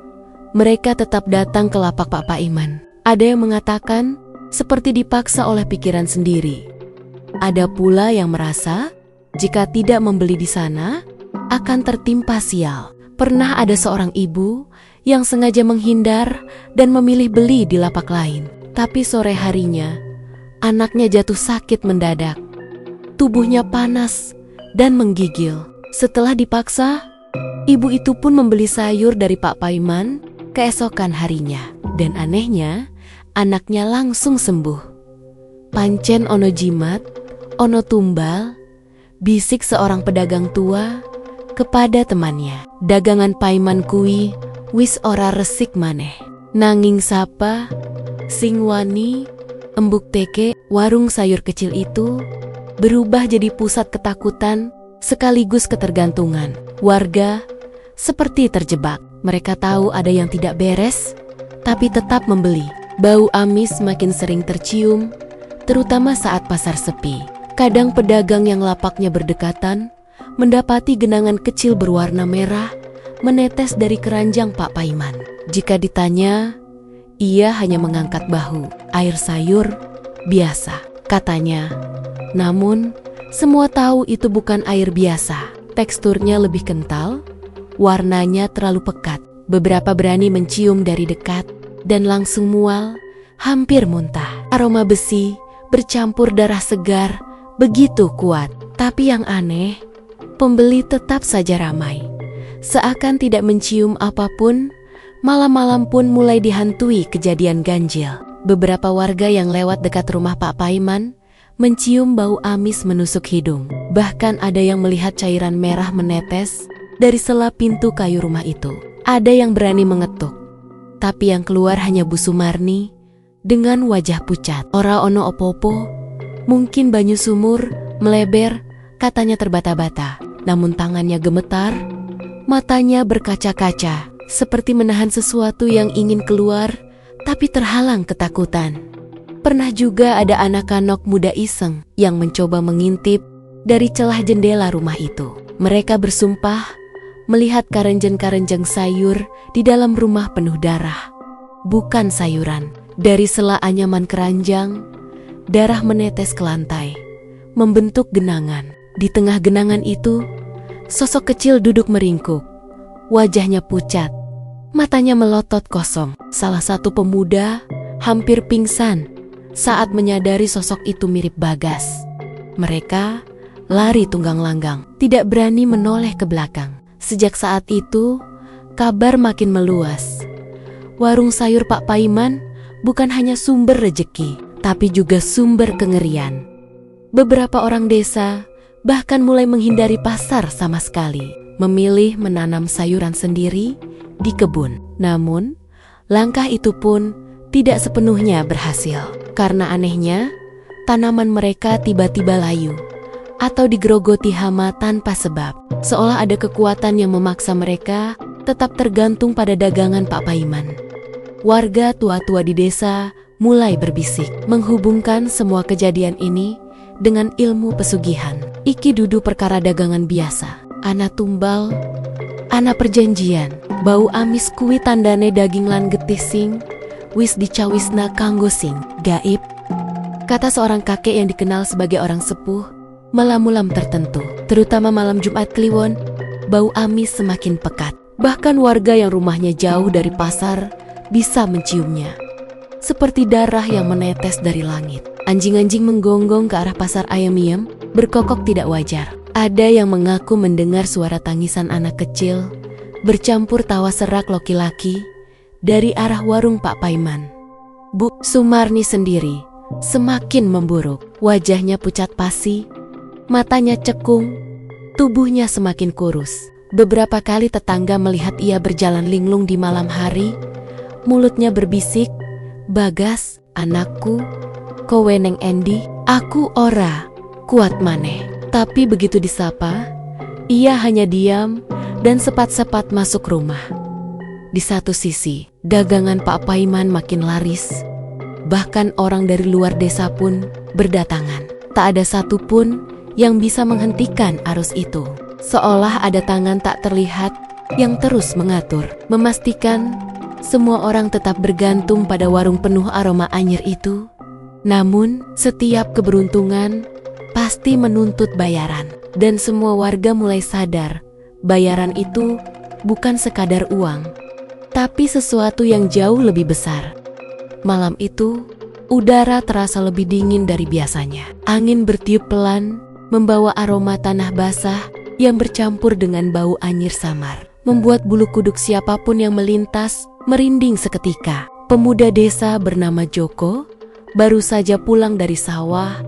Speaker 2: mereka tetap datang ke lapak Pak Paiman. Ada yang mengatakan seperti dipaksa oleh pikiran sendiri. Ada pula yang merasa jika tidak membeli di sana akan tertimpa sial. Pernah ada seorang ibu yang sengaja menghindar dan memilih beli di lapak lain. Tapi sore harinya, anaknya jatuh sakit mendadak. Tubuhnya panas dan menggigil. Setelah dipaksa, ibu itu pun membeli sayur dari Pak Paiman keesokan harinya. Dan anehnya, anaknya langsung sembuh. "Pancen ono jimat, ono tumbal," bisik seorang pedagang tua kepada temannya. "Dagangan Paiman kui wis ora resik maneh. Nanging sapa sing wani embuk teke." Warung sayur kecil itu berubah jadi pusat ketakutan sekaligus ketergantungan. Warga seperti terjebak. Mereka tahu ada yang tidak beres, tapi tetap membeli. Bau amis makin sering tercium, terutama saat pasar sepi. Kadang pedagang yang lapaknya berdekatan mendapati genangan kecil berwarna merah menetes dari keranjang Pak Paiman. Jika ditanya, ia hanya mengangkat bahu. "Air sayur biasa," katanya. Namun, semua tahu itu bukan air biasa. Teksturnya lebih kental, warnanya terlalu pekat. Beberapa berani mencium dari dekat dan langsung mual, hampir muntah. Aroma besi bercampur darah segar begitu kuat. Tapi yang aneh, pembeli tetap saja ramai. Seakan tidak mencium apapun, malam-malam pun mulai dihantui kejadian ganjil. Beberapa warga yang lewat dekat rumah Pak Paiman mencium bau amis menusuk hidung. Bahkan ada yang melihat cairan merah menetes dari sela pintu kayu rumah itu. Ada yang berani mengetuk, tapi yang keluar hanya Bu Sumarni dengan wajah pucat. Ora ono opo-opo, mungkin banyu sumur, meleber, katanya terbata-bata. Namun tangannya gemetar, matanya berkaca-kaca, seperti menahan sesuatu yang ingin keluar, tapi terhalang ketakutan. Pernah juga ada anak-anak muda iseng yang mencoba mengintip dari celah jendela rumah itu. Mereka bersumpah melihat karenjang-karenjang sayur di dalam rumah penuh darah. Bukan sayuran. Dari sela anyaman keranjang, darah menetes ke lantai, membentuk genangan. Di tengah genangan itu, sosok kecil duduk meringkuk. Wajahnya pucat, matanya melotot kosong. Salah satu pemuda hampir pingsan saat menyadari sosok itu mirip Bagas. Mereka lari tunggang-langgang, tidak berani menoleh ke belakang. Sejak saat itu, kabar makin meluas. Warung sayur Pak Paiman bukan hanya sumber rejeki, tapi juga sumber kengerian. Beberapa orang desa bahkan mulai menghindari pasar sama sekali, memilih menanam sayuran sendiri di kebun. Namun, langkah itu pun tidak sepenuhnya berhasil. Karena anehnya, tanaman mereka tiba-tiba layu atau digerogoti hama tanpa sebab. Seolah ada kekuatan yang memaksa mereka tetap tergantung pada dagangan Pak Paiman. Warga tua-tua di desa mulai berbisik, menghubungkan semua kejadian ini dengan ilmu pesugihan. Iki dudu perkara dagangan biasa, ana tumbal, ana perjanjian, bau amis kuwi tandane daging lan getih sing wis dicawisna kanggo sing gaib. Kata seorang kakek yang dikenal sebagai orang sepuh, malam-malam tertentu, terutama malam Jumat Kliwon, bau amis semakin pekat. Bahkan warga yang rumahnya jauh dari pasar bisa menciumnya. Seperti darah yang menetes dari langit. Anjing-anjing menggonggong ke arah pasar ayam-ayam, berkokok tidak wajar. Ada yang mengaku mendengar suara tangisan anak kecil, bercampur tawa serak laki-laki dari arah warung Pak Paiman. Bu Sumarni sendiri semakin memburuk. Wajahnya pucat pasi, matanya cekung, tubuhnya semakin kurus. Beberapa kali tetangga melihat ia berjalan linglung di malam hari. Mulutnya berbisik, "Bagas, anakku, kowe neng endi?" "Aku ora kuat maneh." Tapi begitu disapa, ia hanya diam dan sepat-sepat masuk rumah. Di satu sisi, dagangan Pak Paiman makin laris. Bahkan orang dari luar desa pun berdatangan. Tak ada satupun yang bisa menghentikan arus itu. Seolah ada tangan tak terlihat yang terus mengatur, memastikan semua orang tetap bergantung pada warung penuh aroma anyir itu. Namun, setiap keberuntungan pasti menuntut bayaran. Dan semua warga mulai sadar, bayaran itu bukan sekadar uang, tapi sesuatu yang jauh lebih besar. Malam itu, udara terasa lebih dingin dari biasanya. Angin bertiup pelan, membawa aroma tanah basah yang bercampur dengan bau anyir samar, membuat bulu kuduk siapapun yang melintas merinding seketika. Pemuda desa bernama Joko baru saja pulang dari sawah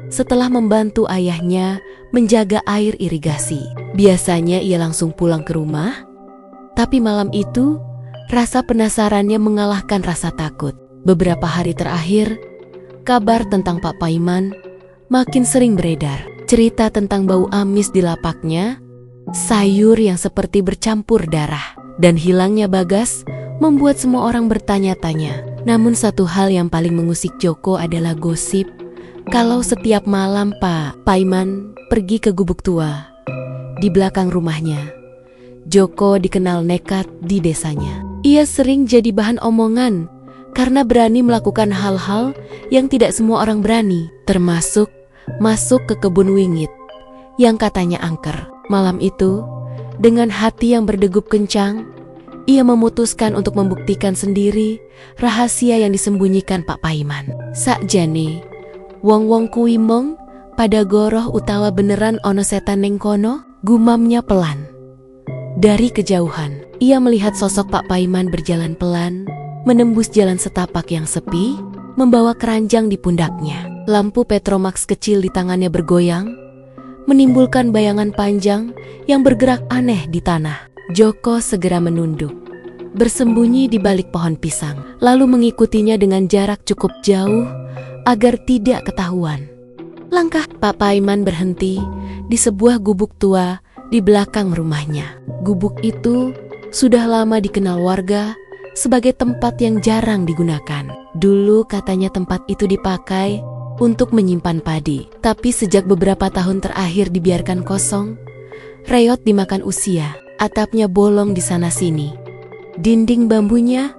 Speaker 2: setelah membantu ayahnya menjaga air irigasi. Biasanya ia langsung pulang ke rumah, tapi malam itu rasa penasarannya mengalahkan rasa takut. Beberapa hari terakhir, kabar tentang Pak Paiman makin sering beredar. Cerita tentang bau amis di lapaknya, sayur yang seperti bercampur darah, dan hilangnya Bagas membuat semua orang bertanya-tanya. Namun satu hal yang paling mengusik Joko adalah gosip kalau setiap malam Pak Paiman pergi ke gubuk tua di belakang rumahnya. Joko dikenal nekat di desanya. Ia sering jadi bahan omongan karena berani melakukan hal-hal yang tidak semua orang berani, termasuk masuk ke kebun wingit yang katanya angker. Malam itu, dengan hati yang berdegup kencang, ia memutuskan untuk membuktikan sendiri rahasia yang disembunyikan Pak Paiman. Sakjane, wong-wong kuwi mong pada goroh utawa beneran ono setan neng kono, gumamnya pelan. Dari kejauhan, ia melihat sosok Pak Paiman berjalan pelan, menembus jalan setapak yang sepi, membawa keranjang di pundaknya. Lampu Petromax kecil di tangannya bergoyang, menimbulkan bayangan panjang yang bergerak aneh di tanah. Joko segera menunduk, bersembunyi di balik pohon pisang, lalu mengikutinya dengan jarak cukup jauh agar tidak ketahuan. Langkah Pak Paiman berhenti di sebuah gubuk tua di belakang rumahnya. Gubuk itu sudah lama dikenal warga sebagai tempat yang jarang digunakan. Dulu katanya tempat itu dipakai untuk menyimpan padi, tapi sejak beberapa tahun terakhir dibiarkan kosong, reot dimakan usia, atapnya bolong di sana-sini. Dinding bambunya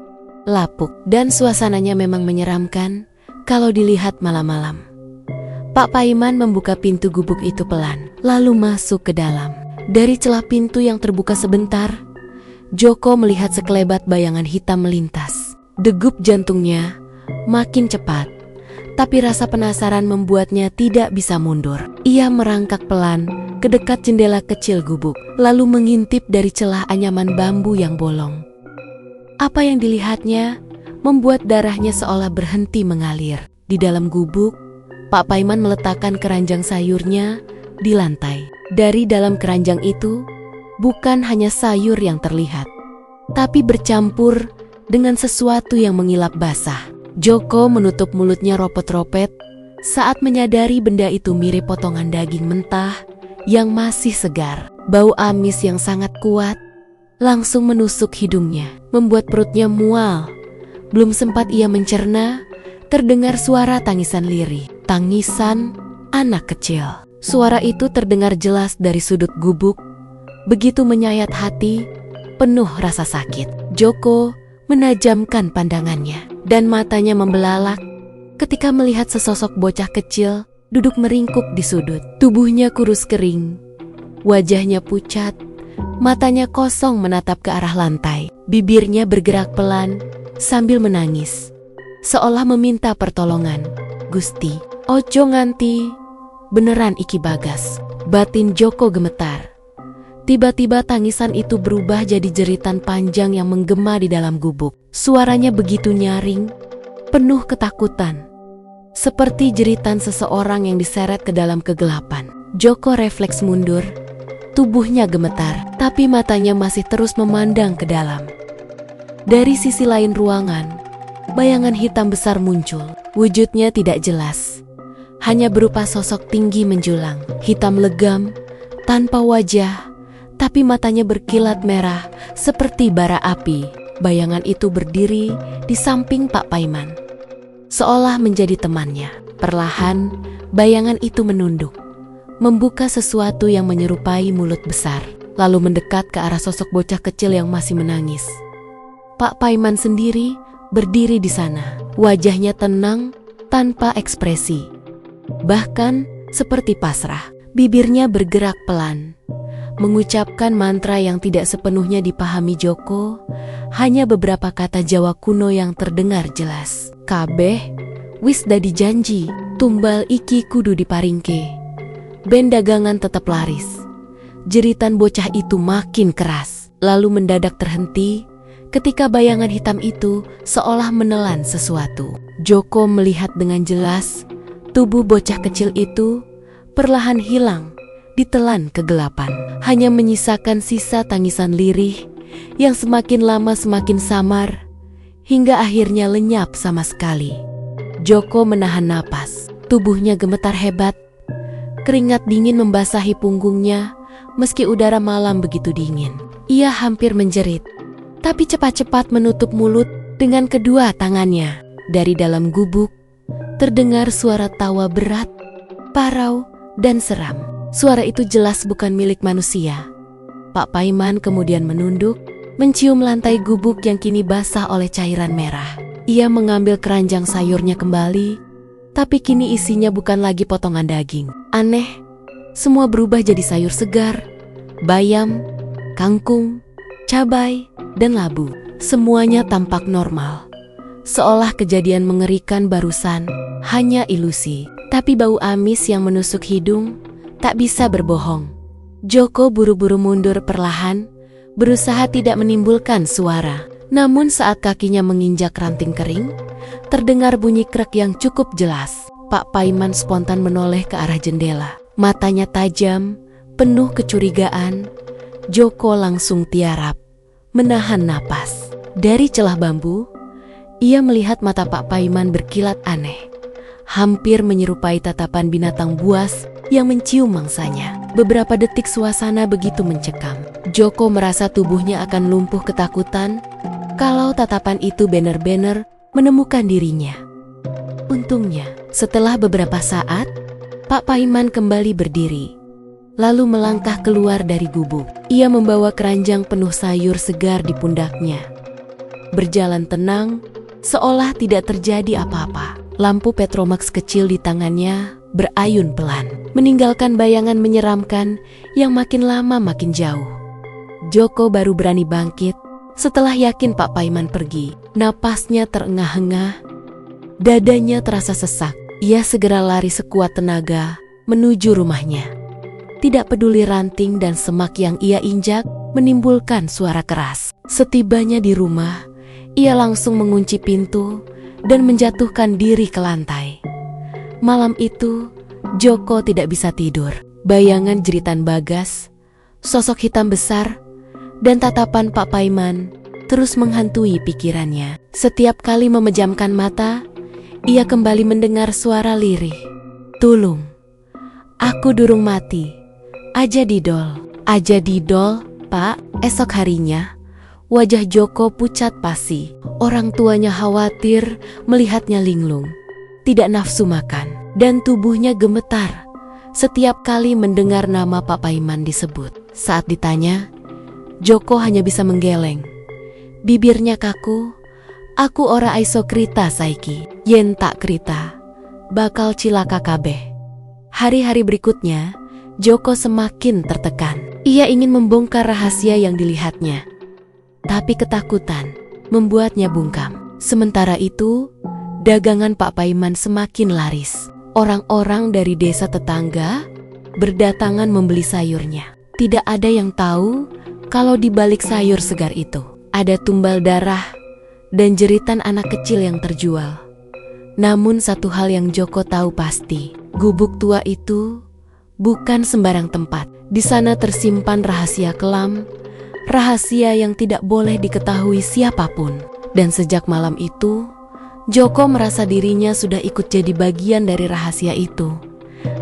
Speaker 2: lapuk dan suasananya memang menyeramkan kalau dilihat malam-malam. Pak Paiman membuka pintu gubuk itu pelan, lalu masuk ke dalam. Dari celah pintu yang terbuka sebentar, Joko melihat sekelebat bayangan hitam melintas. Degup jantungnya makin cepat, tapi rasa penasaran membuatnya tidak bisa mundur. Ia merangkak pelan ke dekat jendela kecil gubuk, lalu mengintip dari celah anyaman bambu yang bolong. Apa yang dilihatnya membuat darahnya seolah berhenti mengalir. Di dalam gubuk, Pak Paiman meletakkan keranjang sayurnya di lantai. Dari dalam keranjang itu, bukan hanya sayur yang terlihat, tapi bercampur dengan sesuatu yang mengilap basah. Joko menutup mulutnya ropet-ropet saat menyadari benda itu mirip potongan daging mentah yang masih segar. Bau amis yang sangat kuat langsung menusuk hidungnya, membuat perutnya mual. Belum sempat ia mencerna, terdengar suara tangisan lirih. Tangisan anak kecil. Suara itu terdengar jelas dari sudut gubuk, begitu menyayat hati, penuh rasa sakit. Joko menajamkan pandangannya, dan matanya membelalak ketika melihat sesosok bocah kecil duduk meringkuk di sudut. Tubuhnya kurus kering, wajahnya pucat, matanya kosong menatap ke arah lantai. Bibirnya bergerak pelan sambil menangis, seolah meminta pertolongan. "Gusti, ojo nganti, beneran iki Bagas." Batin Joko gemetar. Tiba-tiba tangisan itu berubah jadi jeritan panjang yang menggema di dalam gubuk. Suaranya begitu nyaring, penuh ketakutan, seperti jeritan seseorang yang diseret ke dalam kegelapan. Joko refleks mundur, tubuhnya gemetar, tapi matanya masih terus memandang ke dalam. Dari sisi lain ruangan, bayangan hitam besar muncul. Wujudnya tidak jelas, hanya berupa sosok tinggi menjulang, hitam legam, tanpa wajah, tapi matanya berkilat merah seperti bara api. Bayangan itu berdiri di samping Pak Paiman, seolah menjadi temannya. Perlahan, bayangan itu menunduk, membuka sesuatu yang menyerupai mulut besar, lalu mendekat ke arah sosok bocah kecil yang masih menangis. Pak Paiman sendiri berdiri di sana, wajahnya tenang tanpa ekspresi, bahkan seperti pasrah. Bibirnya bergerak pelan, mengucapkan mantra yang tidak sepenuhnya dipahami Joko, hanya beberapa kata Jawa kuno yang terdengar jelas. "Kabeh wis dadi janji, tumbal iki kudu diparingke, ben dagangan tetep laris." Jeritan bocah itu makin keras, lalu mendadak terhenti ketika bayangan hitam itu seolah menelan sesuatu. Joko melihat dengan jelas tubuh bocah kecil itu perlahan hilang ditelan kegelapan, hanya menyisakan sisa tangisan lirih yang semakin lama semakin samar, hingga akhirnya lenyap sama sekali. Joko menahan napas, tubuhnya gemetar hebat, keringat dingin membasahi punggungnya meski udara malam begitu dingin. Ia hampir menjerit, tapi cepat-cepat menutup mulut dengan kedua tangannya. Dari dalam gubuk, terdengar suara tawa berat, parau, dan seram. Suara itu jelas bukan milik manusia. Pak Paiman kemudian menunduk, mencium lantai gubuk yang kini basah oleh cairan merah. Ia mengambil keranjang sayurnya kembali, tapi kini isinya bukan lagi potongan daging. Aneh, semua berubah jadi sayur segar, bayam, kangkung, cabai, dan labu. Semuanya tampak normal, seolah kejadian mengerikan barusan hanya ilusi. Tapi bau amis yang menusuk hidung tak bisa berbohong. Joko buru-buru mundur perlahan, berusaha tidak menimbulkan suara. Namun saat kakinya menginjak ranting kering, terdengar bunyi krek yang cukup jelas. Pak Paiman spontan menoleh ke arah jendela. Matanya tajam, penuh kecurigaan. Joko langsung tiarap, menahan napas. Dari celah bambu, ia melihat mata Pak Paiman berkilat aneh, hampir menyerupai tatapan binatang buas yang mencium mangsanya. Beberapa detik suasana begitu mencekam. Joko merasa tubuhnya akan lumpuh ketakutan kalau tatapan itu benar-benar menemukan dirinya. Untungnya, setelah beberapa saat, Pak Paiman kembali berdiri, lalu melangkah keluar dari gubuk. Ia membawa keranjang penuh sayur segar di pundaknya. Berjalan tenang, seolah tidak terjadi apa-apa. Lampu Petromax kecil di tangannya berayun pelan, meninggalkan bayangan menyeramkan yang makin lama makin jauh. Joko baru berani bangkit setelah yakin Pak Paiman pergi. Napasnya terengah-engah, dadanya terasa sesak. Ia segera lari sekuat tenaga menuju rumahnya. Tidak peduli ranting dan semak yang ia injak menimbulkan suara keras. Setibanya di rumah, ia langsung mengunci pintu dan menjatuhkan diri ke lantai. Malam itu, Joko tidak bisa tidur. Bayangan jeritan Bagas, sosok hitam besar, dan tatapan Pak Paiman terus menghantui pikirannya. Setiap kali memejamkan mata, ia kembali mendengar suara lirih. "Tulung, aku durung mati. Aja didol, aja didol, Pak." Esok harinya, wajah Joko pucat pasi. Orang tuanya khawatir melihatnya linglung, tidak nafsu makan, dan tubuhnya gemetar setiap kali mendengar nama Pak Paiman disebut. Saat ditanya, Joko hanya bisa menggeleng. Bibirnya kaku. "Aku ora aiso krita saiki, yen tak krita bakal cilaka kabeh." Hari-hari berikutnya, Joko semakin tertekan. Ia ingin membongkar rahasia yang dilihatnya, tapi ketakutan membuatnya bungkam. Sementara itu, dagangan Pak Paiman semakin laris. Orang-orang dari desa tetangga berdatangan membeli sayurnya. Tidak ada yang tahu kalau di balik sayur segar itu ada tumbal darah dan jeritan anak kecil yang terjual. Namun satu hal yang Joko tahu pasti, gubuk tua itu bukan sembarang tempat. Di sana tersimpan rahasia kelam, rahasia yang tidak boleh diketahui siapapun. Dan sejak malam itu, Joko merasa dirinya sudah ikut jadi bagian dari rahasia itu.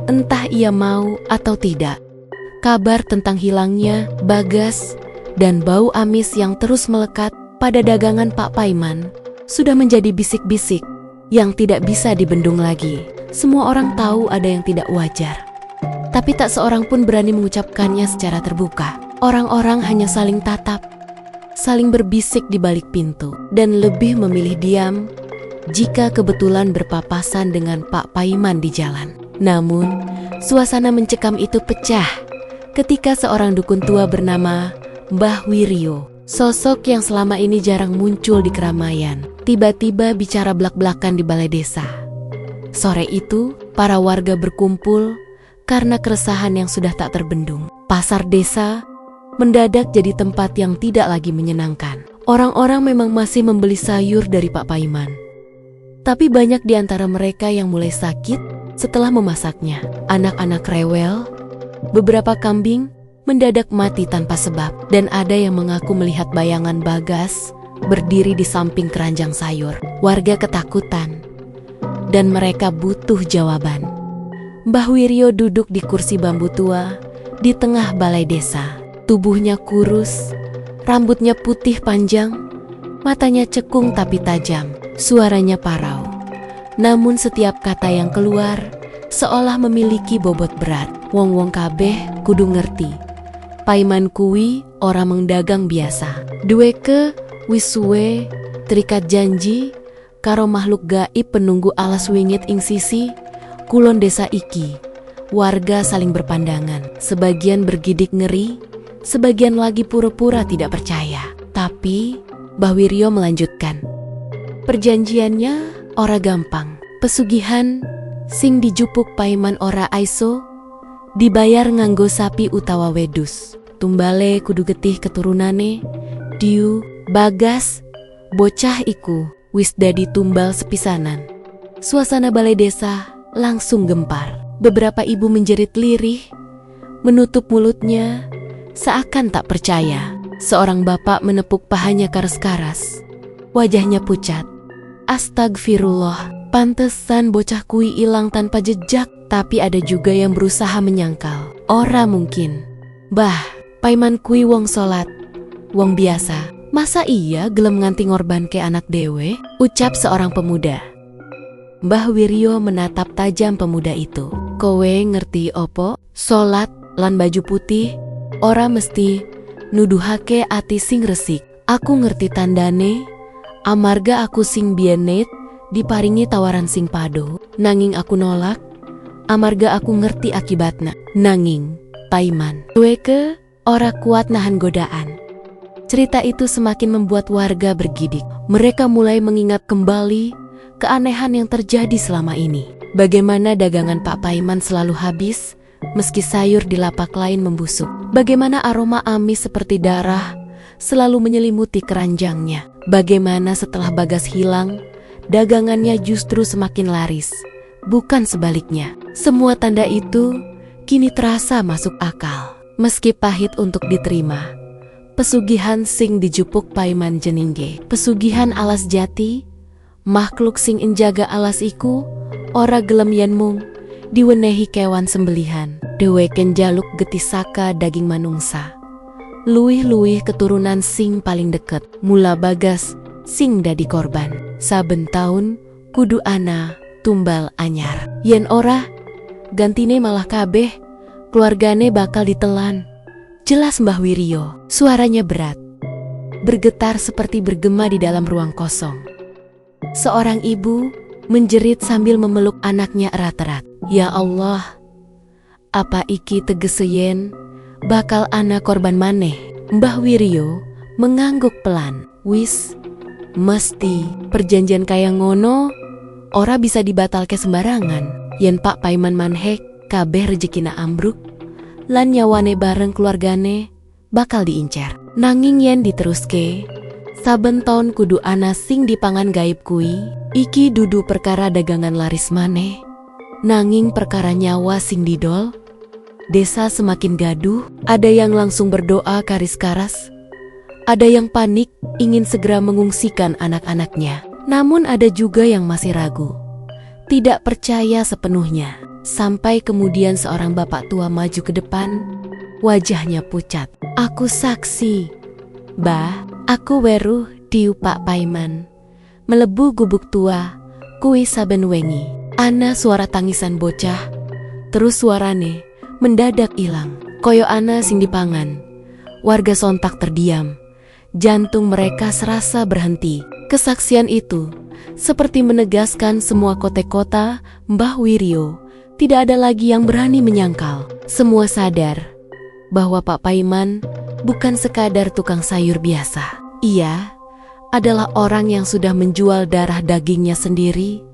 Speaker 2: Entah ia mau atau tidak. Kabar tentang hilangnya Bagas dan bau amis yang terus melekat pada dagangan Pak Paiman sudah menjadi bisik-bisik yang tidak bisa dibendung lagi. Semua orang tahu ada yang tidak wajar, tapi tak seorang pun berani mengucapkannya secara terbuka. Orang-orang hanya saling tatap, saling berbisik di balik pintu, dan lebih memilih diam jika kebetulan berpapasan dengan Pak Paiman di jalan. Namun, suasana mencekam itu pecah ketika seorang dukun tua bernama Mbah Wiryo, sosok yang selama ini jarang muncul di keramaian, tiba-tiba bicara belak-belakan di balai desa. Sore itu, para warga berkumpul karena keresahan yang sudah tak terbendung. Pasar desa mendadak jadi tempat yang tidak lagi menyenangkan. Orang-orang memang masih membeli sayur dari Pak Paiman, tapi banyak di antara mereka yang mulai sakit setelah memasaknya. Anak-anak rewel, beberapa kambing mendadak mati tanpa sebab, dan ada yang mengaku melihat bayangan Bagas berdiri di samping keranjang sayur. Warga ketakutan, dan mereka butuh jawaban. Mbah Wiryo duduk di kursi bambu tua di tengah balai desa. Tubuhnya kurus, rambutnya putih panjang, matanya cekung tapi tajam, suaranya parau. Namun setiap kata yang keluar seolah memiliki bobot berat. Wong-wong kabeh kudu ngerti, Paiman kuwi ora mengdagang biasa. Duweke wis suwe terikat janji karo makhluk gaib penunggu alas wingit ing sisi kulon desa iki. Warga saling berpandangan, sebagian bergidik ngeri, sebagian lagi pura-pura tidak percaya. Tapi Mbah Wiryo melanjutkan, perjanjiannya ora gampang. Pesugihan sing dijupuk Paiman ora aiso dibayar nganggo sapi utawa wedus. Tumbale kudu getih keturunane. Diu Bagas bocah iku wis dadi tumbal sepisanan. Suasana balai desa langsung gempar. Beberapa ibu menjerit lirih, menutup mulutnya seakan tak percaya. Seorang bapak menepuk pahanya karas-karas. Wajahnya pucat. Astagfirullah, pantesan bocah kui hilang tanpa jejak. Tapi ada juga yang berusaha menyangkal. Ora mungkin. Bah, Paiman kui wong solat, wong biasa. Masa iya gelem nganti ngorban ke anak dewe? Ucap seorang pemuda. Mbah Wiryo menatap tajam pemuda itu. Kowe ngerti opo? Solat lan baju putih ora mesti nuduhake ati sing resik. Aku ngerti tandane, amarga aku sing bienet diparingi tawaran sing pado. Nanging aku nolak, amarga aku ngerti akibatna. Nanging, Paiman, duweke ora kuat nahan godaan. Cerita itu semakin membuat warga bergidik. Mereka mulai mengingat kembali keanehan yang terjadi selama ini. Bagaimana dagangan Pak Paiman selalu habis, meski sayur di lapak lain membusuk. Bagaimana aroma amis seperti darah selalu menyelimuti keranjangnya. Bagaimana setelah Bagas hilang, dagangannya justru semakin laris. Bukan sebaliknya. Semua tanda itu kini terasa masuk akal. Meski pahit untuk diterima, pesugihan sing dijupuk Paiman jeningge. Pesugihan alas jati, makhluk sing enjaga alas iku, ora gelem yen mung diwenehi kewan sembelihan. Dheweken jaluk getih saka daging manungsa. Luwih-luwih keturunan sing paling deket. Mula Bagas sing dadi korban. Saben taun kudu ana tumbal anyar. Yen ora, gantine malah kabeh keluargane bakal ditelan. Jelas Mbah Wiryo. Suaranya berat, bergetar seperti bergema di dalam ruang kosong. Seorang ibu menjerit sambil memeluk anaknya erat-erat. Ya Allah, apa iki tegese yen bakal ana korban maneh? Mbah Wiryo mengangguk pelan. Wis, mesti perjanjian kaya ngono ora bisa dibatalke sembarangan. Yen Pak Paiman manhek, kabeh rezekina ambruk, lan nyawane bareng keluargane bakal diincar. Nanging yen diteruske, saben taun kudu ana sing dipangan gaib kui. Iki dudu perkara dagangan laris maneh, nanging perkara nyawa sing didol. Desa semakin gaduh, ada yang langsung berdoa karis-karas, ada yang panik ingin segera mengungsikan anak-anaknya. Namun ada juga yang masih ragu, tidak percaya sepenuhnya. Sampai kemudian seorang bapak tua maju ke depan, wajahnya pucat. Aku saksi, Bah, aku weruh diu Pak Paiman melebu gubuk tua kui saben wengi. Ana suara tangisan bocah, terus suarane mendadak ilang. Koyo ana sing dipangan. Warga sontak terdiam. Jantung mereka serasa berhenti. Kesaksian itu seperti menegaskan semua kote-kota Mbah Wiryo. Tidak ada lagi yang berani menyangkal. Semua sadar bahwa Pak Paiman bukan sekadar tukang sayur biasa. Ia adalah orang yang sudah menjual darah dagingnya sendiri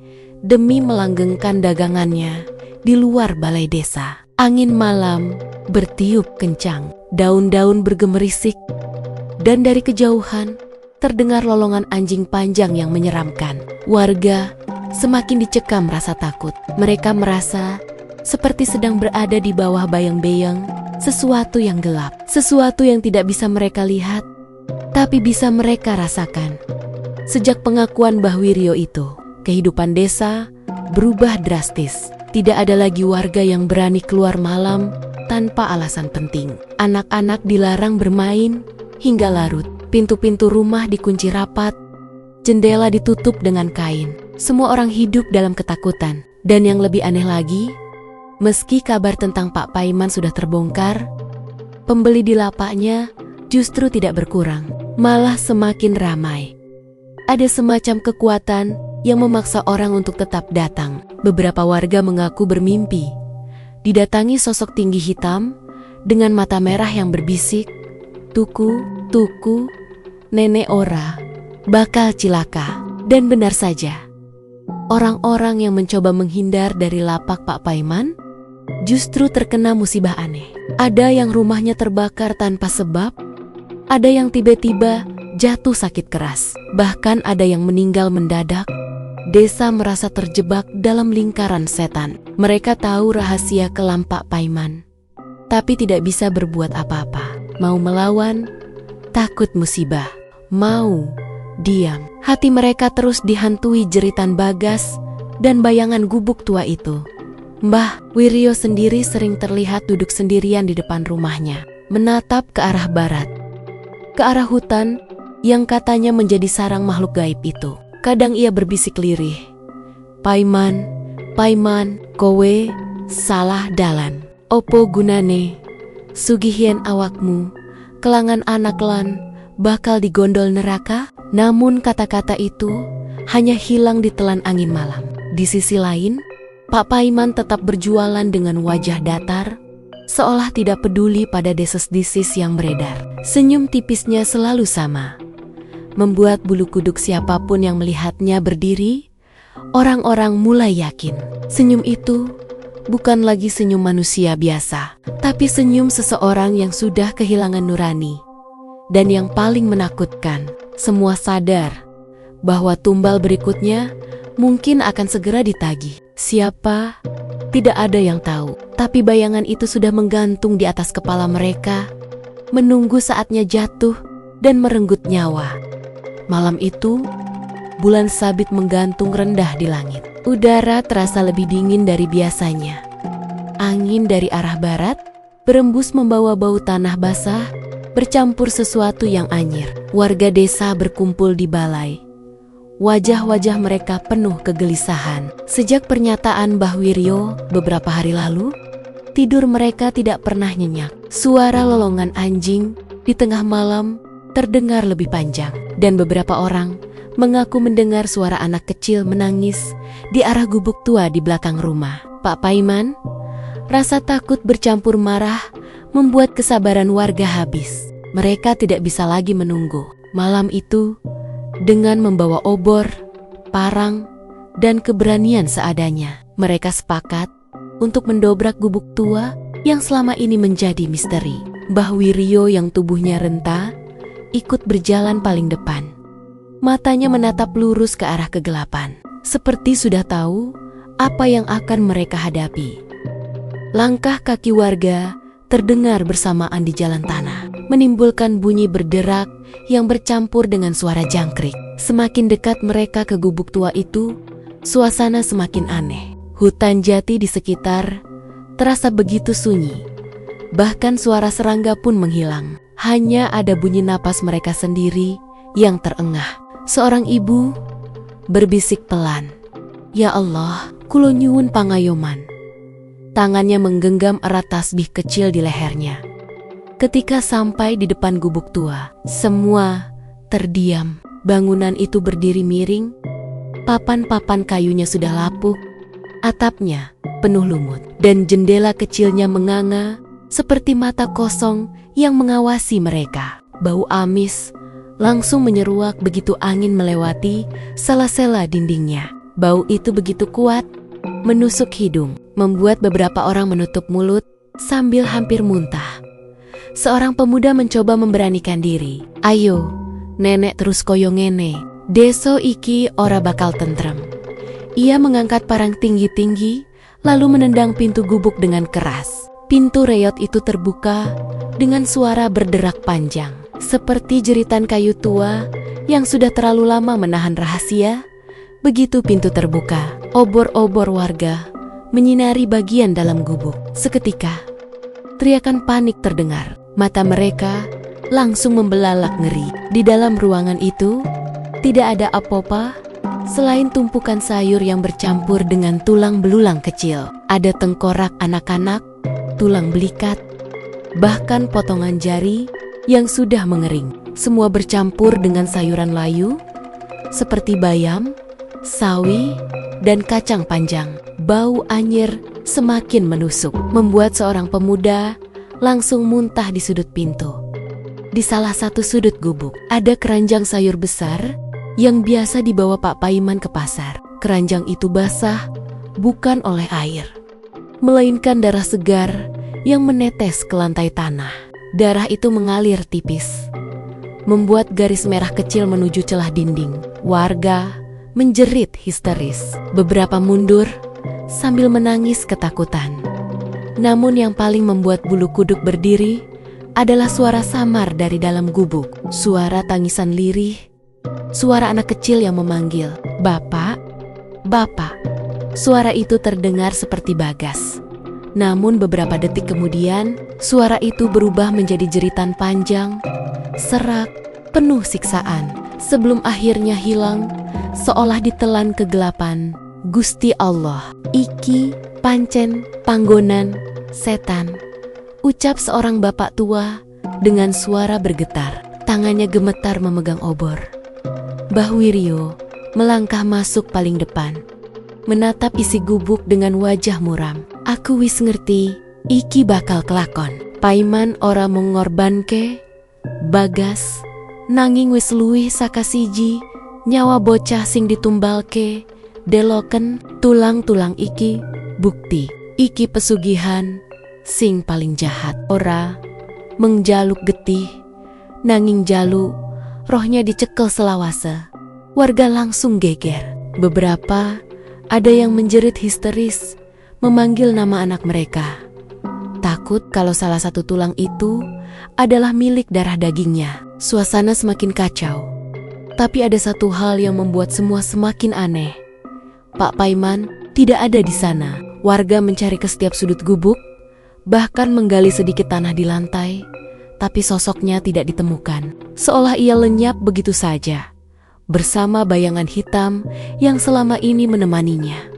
Speaker 2: demi melanggengkan dagangannya di luar balai desa. Angin malam bertiup kencang, daun-daun bergemerisik, dan dari kejauhan terdengar lolongan anjing panjang yang menyeramkan. Warga semakin dicekam rasa takut. Mereka merasa seperti sedang berada di bawah bayang-bayang sesuatu yang gelap, sesuatu yang tidak bisa mereka lihat, tapi bisa mereka rasakan. Sejak pengakuan Mbah Wiryo itu, kehidupan desa berubah drastis. Tidak ada lagi warga yang berani keluar malam tanpa alasan penting. Anak-anak dilarang bermain hingga larut. Pintu-pintu rumah dikunci rapat, jendela ditutup dengan kain. Semua orang hidup dalam ketakutan. Dan yang lebih aneh lagi, meski kabar tentang Pak Paiman sudah terbongkar, pembeli di lapaknya justru tidak berkurang, malah semakin ramai. Ada semacam kekuatan yang memaksa orang untuk tetap datang. Beberapa warga mengaku bermimpi didatangi sosok tinggi hitam dengan mata merah yang berbisik, "Tuku, tuku, nenek ora bakal cilaka." Dan benar saja, orang-orang yang mencoba menghindar dari lapak Pak Paiman justru terkena musibah aneh. Ada yang rumahnya terbakar tanpa sebab, ada yang tiba-tiba jatuh sakit keras, bahkan ada yang meninggal mendadak. Desa merasa terjebak dalam lingkaran setan. Mereka tahu rahasia kelam Pak Paiman, tapi tidak bisa berbuat apa-apa. Mau melawan, takut musibah, mau diam. Hati mereka terus dihantui jeritan Bagas dan bayangan gubuk tua itu. Mbah Wiryo sendiri sering terlihat duduk sendirian di depan rumahnya, menatap ke arah barat, ke arah hutan yang katanya menjadi sarang makhluk gaib itu. Kadang ia berbisik lirih, "Paiman, Paiman, kowe salah dalan. Opo gunane sugihien awakmu, kelangan anak lan bakal digondol neraka?" Namun kata-kata itu hanya hilang ditelan angin malam. Di sisi lain, Pak Paiman tetap berjualan dengan wajah datar, seolah tidak peduli pada deses-desis yang beredar. Senyum tipisnya selalu sama, membuat bulu kuduk siapapun yang melihatnya berdiri, orang-orang mulai yakin. Senyum itu bukan lagi senyum manusia biasa, tapi senyum seseorang yang sudah kehilangan nurani. Dan yang paling menakutkan, semua sadar bahwa tumbal berikutnya mungkin akan segera ditagih. Siapa? Tidak ada yang tahu, tapi bayangan itu sudah menggantung di atas kepala mereka, menunggu saatnya jatuh dan merenggut nyawa. Malam itu, bulan sabit menggantung rendah di langit. Udara terasa lebih dingin dari biasanya. Angin dari arah barat berembus membawa bau tanah basah, bercampur sesuatu yang anyir. Warga desa berkumpul di balai. Wajah-wajah mereka penuh kegelisahan. Sejak pernyataan Mbah Wiryo beberapa hari lalu, tidur mereka tidak pernah nyenyak. Suara lolongan anjing di tengah malam terdengar lebih panjang, dan beberapa orang mengaku mendengar suara anak kecil menangis di arah gubuk tua di belakang rumah. Pak Paiman, rasa takut bercampur marah membuat kesabaran warga habis. Mereka tidak bisa lagi menunggu. Malam itu, dengan membawa obor, parang, dan keberanian seadanya, mereka sepakat untuk mendobrak gubuk tua yang selama ini menjadi misteri. Mbah Wiryo yang tubuhnya renta ikut berjalan paling depan. Matanya menatap lurus ke arah kegelapan, seperti sudah tahu apa yang akan mereka hadapi. Langkah kaki warga terdengar bersamaan di jalan tanah, menimbulkan bunyi berderak yang bercampur dengan suara jangkrik. Semakin dekat mereka ke gubuk tua itu, suasana semakin aneh. Hutan jati di sekitar terasa begitu sunyi. Bahkan suara serangga pun menghilang. Hanya ada bunyi napas mereka sendiri yang terengah. Seorang ibu berbisik pelan, "Ya Allah, kulo nyuwun pangayoman." Tangannya menggenggam erat tasbih kecil di lehernya. Ketika sampai di depan gubuk tua, semua terdiam. Bangunan itu berdiri miring, papan-papan kayunya sudah lapuk, atapnya penuh lumut, dan jendela kecilnya menganga seperti mata kosong yang mengawasi mereka. Bau amis langsung menyeruak begitu angin melewati sela-sela dindingnya. Bau itu begitu kuat, menusuk hidung, membuat beberapa orang menutup mulut sambil hampir muntah. Seorang pemuda mencoba memberanikan diri. "Ayo, nenek terus koyo ngene. Deso iki ora bakal tentrem." Ia mengangkat parang tinggi-tinggi, lalu menendang pintu gubuk dengan keras. Pintu reot itu terbuka dengan suara berderak panjang, seperti jeritan kayu tua yang sudah terlalu lama menahan rahasia. Begitu pintu terbuka, obor-obor warga menyinari bagian dalam gubuk. Seketika, teriakan panik terdengar. Mata mereka langsung membelalak ngeri. Di dalam ruangan itu, tidak ada apa-apa selain tumpukan sayur yang bercampur dengan tulang belulang kecil. Ada tengkorak anak-anak, tulang belikat, bahkan potongan jari yang sudah mengering. Semua bercampur dengan sayuran layu, seperti bayam, sawi, dan kacang panjang. Bau anyir semakin menusuk, membuat seorang pemuda langsung muntah di sudut pintu. Di salah satu sudut gubuk, ada keranjang sayur besar yang biasa dibawa Pak Paiman ke pasar. Keranjang itu basah, bukan oleh air, melainkan darah segar yang menetes ke lantai tanah. Darah itu mengalir tipis, membuat garis merah kecil menuju celah dinding. Warga menjerit histeris. Beberapa mundur sambil menangis ketakutan. Namun yang paling membuat bulu kuduk berdiri adalah suara samar dari dalam gubuk. Suara tangisan lirih, suara anak kecil yang memanggil, "Bapak, Bapak." Suara itu terdengar seperti Bagas. Namun beberapa detik kemudian, suara itu berubah menjadi jeritan panjang, serak, penuh siksaan, sebelum akhirnya hilang, seolah ditelan kegelapan. "Gusti Allah, iki, pancen, panggonan, setan," ucap seorang bapak tua dengan suara bergetar. Tangannya gemetar memegang obor. Mbah Wiryo melangkah masuk paling depan, menatap isi gubuk dengan wajah muram. "Aku wis ngerti, iki bakal kelakon. Paiman ora mengorbanke Bagas, nanging wis luwih saka siji nyawa bocah sing ditumbalke. Deloken tulang-tulang iki bukti, iki pesugihan sing paling jahat. Ora mengjaluk getih, nanging jaluk rohnya dicekel selawase." Warga langsung geger. Beberapa ada yang menjerit histeris, memanggil nama anak mereka. Takut kalau salah satu tulang itu adalah milik darah dagingnya. Suasana semakin kacau. Tapi ada satu hal yang membuat semua semakin aneh. Pak Paiman tidak ada di sana. Warga mencari ke setiap sudut gubuk, bahkan menggali sedikit tanah di lantai, tapi sosoknya tidak ditemukan. Seolah ia lenyap begitu saja, bersama bayangan hitam yang selama ini menemaninya.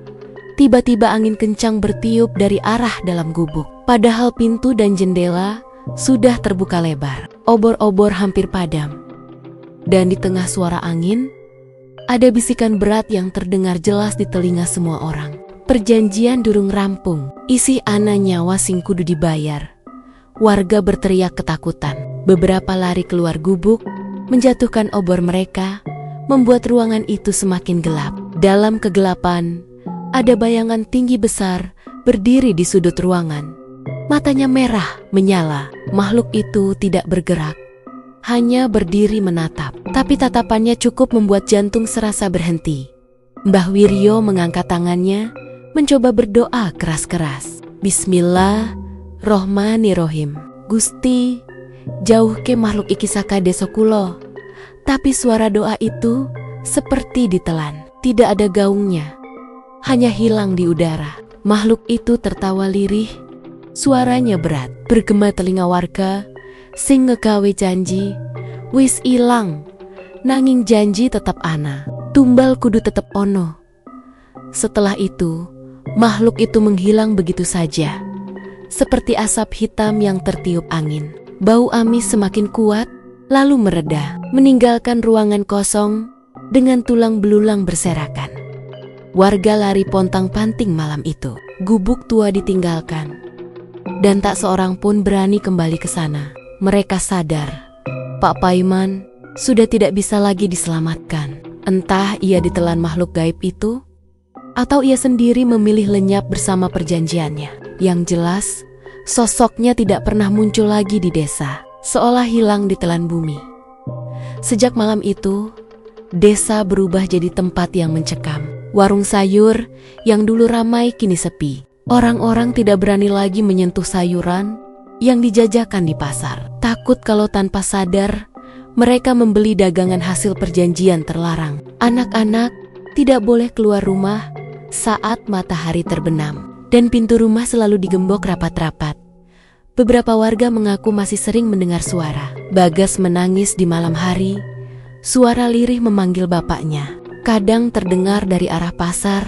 Speaker 2: Tiba-tiba angin kencang bertiup dari arah dalam gubuk. Padahal pintu dan jendela sudah terbuka lebar. Obor-obor hampir padam. Dan di tengah suara angin, ada bisikan berat yang terdengar jelas di telinga semua orang. "Perjanjian durung rampung, isi ana nyawa sing kudu dibayar." Warga berteriak ketakutan. Beberapa lari keluar gubuk, menjatuhkan obor mereka, membuat ruangan itu semakin gelap. Dalam kegelapan, ada bayangan tinggi besar berdiri di sudut ruangan. Matanya merah menyala. Makhluk itu tidak bergerak, hanya berdiri menatap. Tapi tatapannya cukup membuat jantung serasa berhenti. Mbah Wiryo mengangkat tangannya, mencoba berdoa keras-keras. "Bismillahirrohmanirrohim. Gusti, jauhke makhluk iki saka desa kulo." Tapi suara doa itu seperti ditelan. Tidak ada gaungnya, hanya hilang di udara. Makhluk itu tertawa lirih, suaranya berat, bergema telinga warga, sing ngegawe janji, wis ilang, nanging janji tetap ana, tumbal kudu tetep ono. Setelah itu, makhluk itu menghilang begitu saja, seperti asap hitam yang tertiup angin. Bau amis semakin kuat, lalu mereda, meninggalkan ruangan kosong dengan tulang belulang berserakan. Warga lari pontang-panting malam itu. Gubuk tua ditinggalkan, dan tak seorang pun berani kembali ke sana. Mereka sadar, Pak Paiman sudah tidak bisa lagi diselamatkan. Entah ia ditelan makhluk gaib itu, atau ia sendiri memilih lenyap bersama perjanjiannya. Yang jelas, sosoknya tidak pernah muncul lagi di desa, seolah hilang ditelan bumi. Sejak malam itu, desa berubah jadi tempat yang mencekam. Warung sayur yang dulu ramai kini sepi. Orang-orang tidak berani lagi menyentuh sayuran yang dijajakan di pasar. Takut kalau tanpa sadar mereka membeli dagangan hasil perjanjian terlarang. Anak-anak tidak boleh keluar rumah saat matahari terbenam, dan pintu rumah selalu digembok rapat-rapat. Beberapa warga mengaku masih sering mendengar suara Bagas menangis di malam hari. Suara lirih memanggil bapaknya. Kadang terdengar dari arah pasar,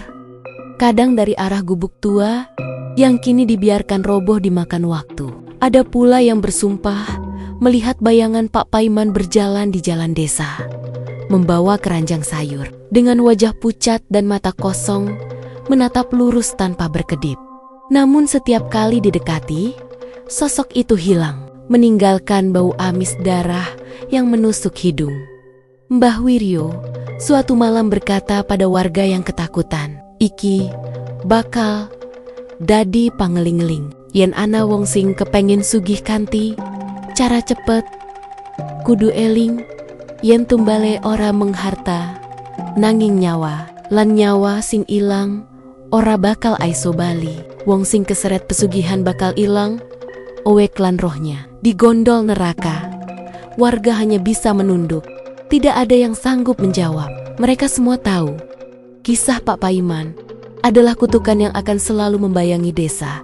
Speaker 2: kadang dari arah gubuk tua yang kini dibiarkan roboh dimakan waktu. Ada pula yang bersumpah melihat bayangan Pak Paiman berjalan di jalan desa, membawa keranjang sayur. Dengan wajah pucat dan mata kosong, menatap lurus tanpa berkedip. Namun setiap kali didekati, sosok itu hilang, meninggalkan bau amis darah yang menusuk hidung. Mbah Wiryo suatu malam berkata pada warga yang ketakutan, "Iki bakal dadi pangeling-eling. Yen ana wong sing kepengin sugih kanthi cara cepet, kudu eling yen tumbale ora mengharta nanging nyawa, lan nyawa sing ilang ora bakal aiso bali. Wong sing keseret pesugihan bakal ilang, Oweklan rohnya. Di gondol neraka, warga hanya bisa menunduk. Tidak ada yang sanggup menjawab. Mereka semua tahu, kisah Pak Paiman adalah kutukan yang akan selalu membayangi desa.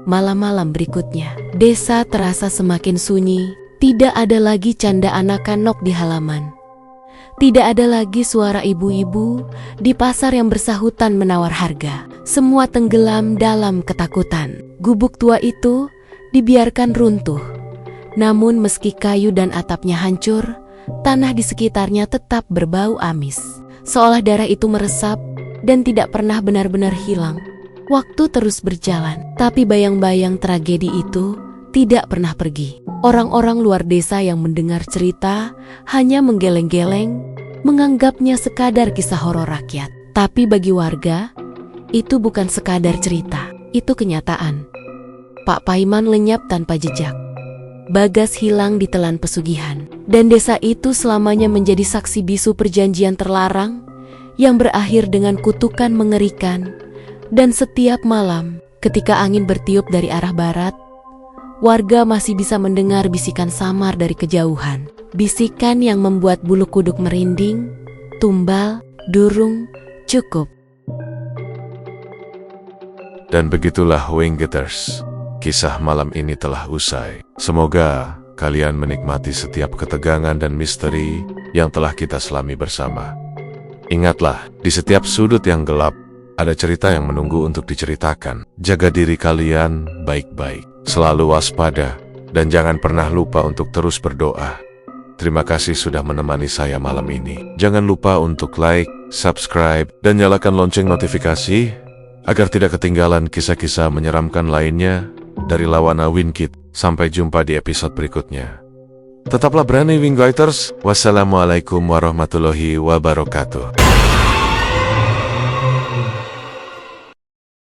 Speaker 2: Malam-malam berikutnya, desa terasa semakin sunyi. Tidak ada lagi canda anak-anak di halaman. Tidak ada lagi suara ibu-ibu di pasar yang bersahutan menawar harga. Semua tenggelam dalam ketakutan. Gubuk tua itu dibiarkan runtuh. Namun meski kayu dan atapnya hancur, tanah di sekitarnya tetap berbau amis. Seolah darah itu meresap dan tidak pernah benar-benar hilang. Waktu terus berjalan, tapi bayang-bayang tragedi itu tidak pernah pergi. Orang-orang luar desa yang mendengar cerita hanya menggeleng-geleng, menganggapnya sekadar kisah horor rakyat. Tapi bagi warga, itu bukan sekadar cerita, itu kenyataan. Pak Paiman lenyap tanpa jejak. Bagas hilang ditelan pesugihan, dan desa itu selamanya menjadi saksi bisu perjanjian terlarang yang berakhir dengan kutukan mengerikan. Dan setiap malam, ketika angin bertiup dari arah barat, warga masih bisa mendengar bisikan samar dari kejauhan. Bisikan yang membuat bulu kuduk merinding, tumbal, durung, cukup.
Speaker 1: Dan begitulah Winggetters, kisah malam ini telah usai. Semoga kalian menikmati setiap ketegangan dan misteri yang telah kita selami bersama. Ingatlah, di setiap sudut yang gelap, ada cerita yang menunggu untuk diceritakan. Jaga diri kalian baik-baik. Selalu waspada, dan jangan pernah lupa untuk terus berdoa. Terima kasih sudah menemani saya malam ini. Jangan lupa untuk like, subscribe, dan nyalakan lonceng notifikasi agar tidak ketinggalan kisah-kisah menyeramkan lainnya dari Lawana Wingkit. Sampai jumpa di episode berikutnya. Tetaplah berani Winggetters. Wassalamualaikum warahmatullahi wabarakatuh.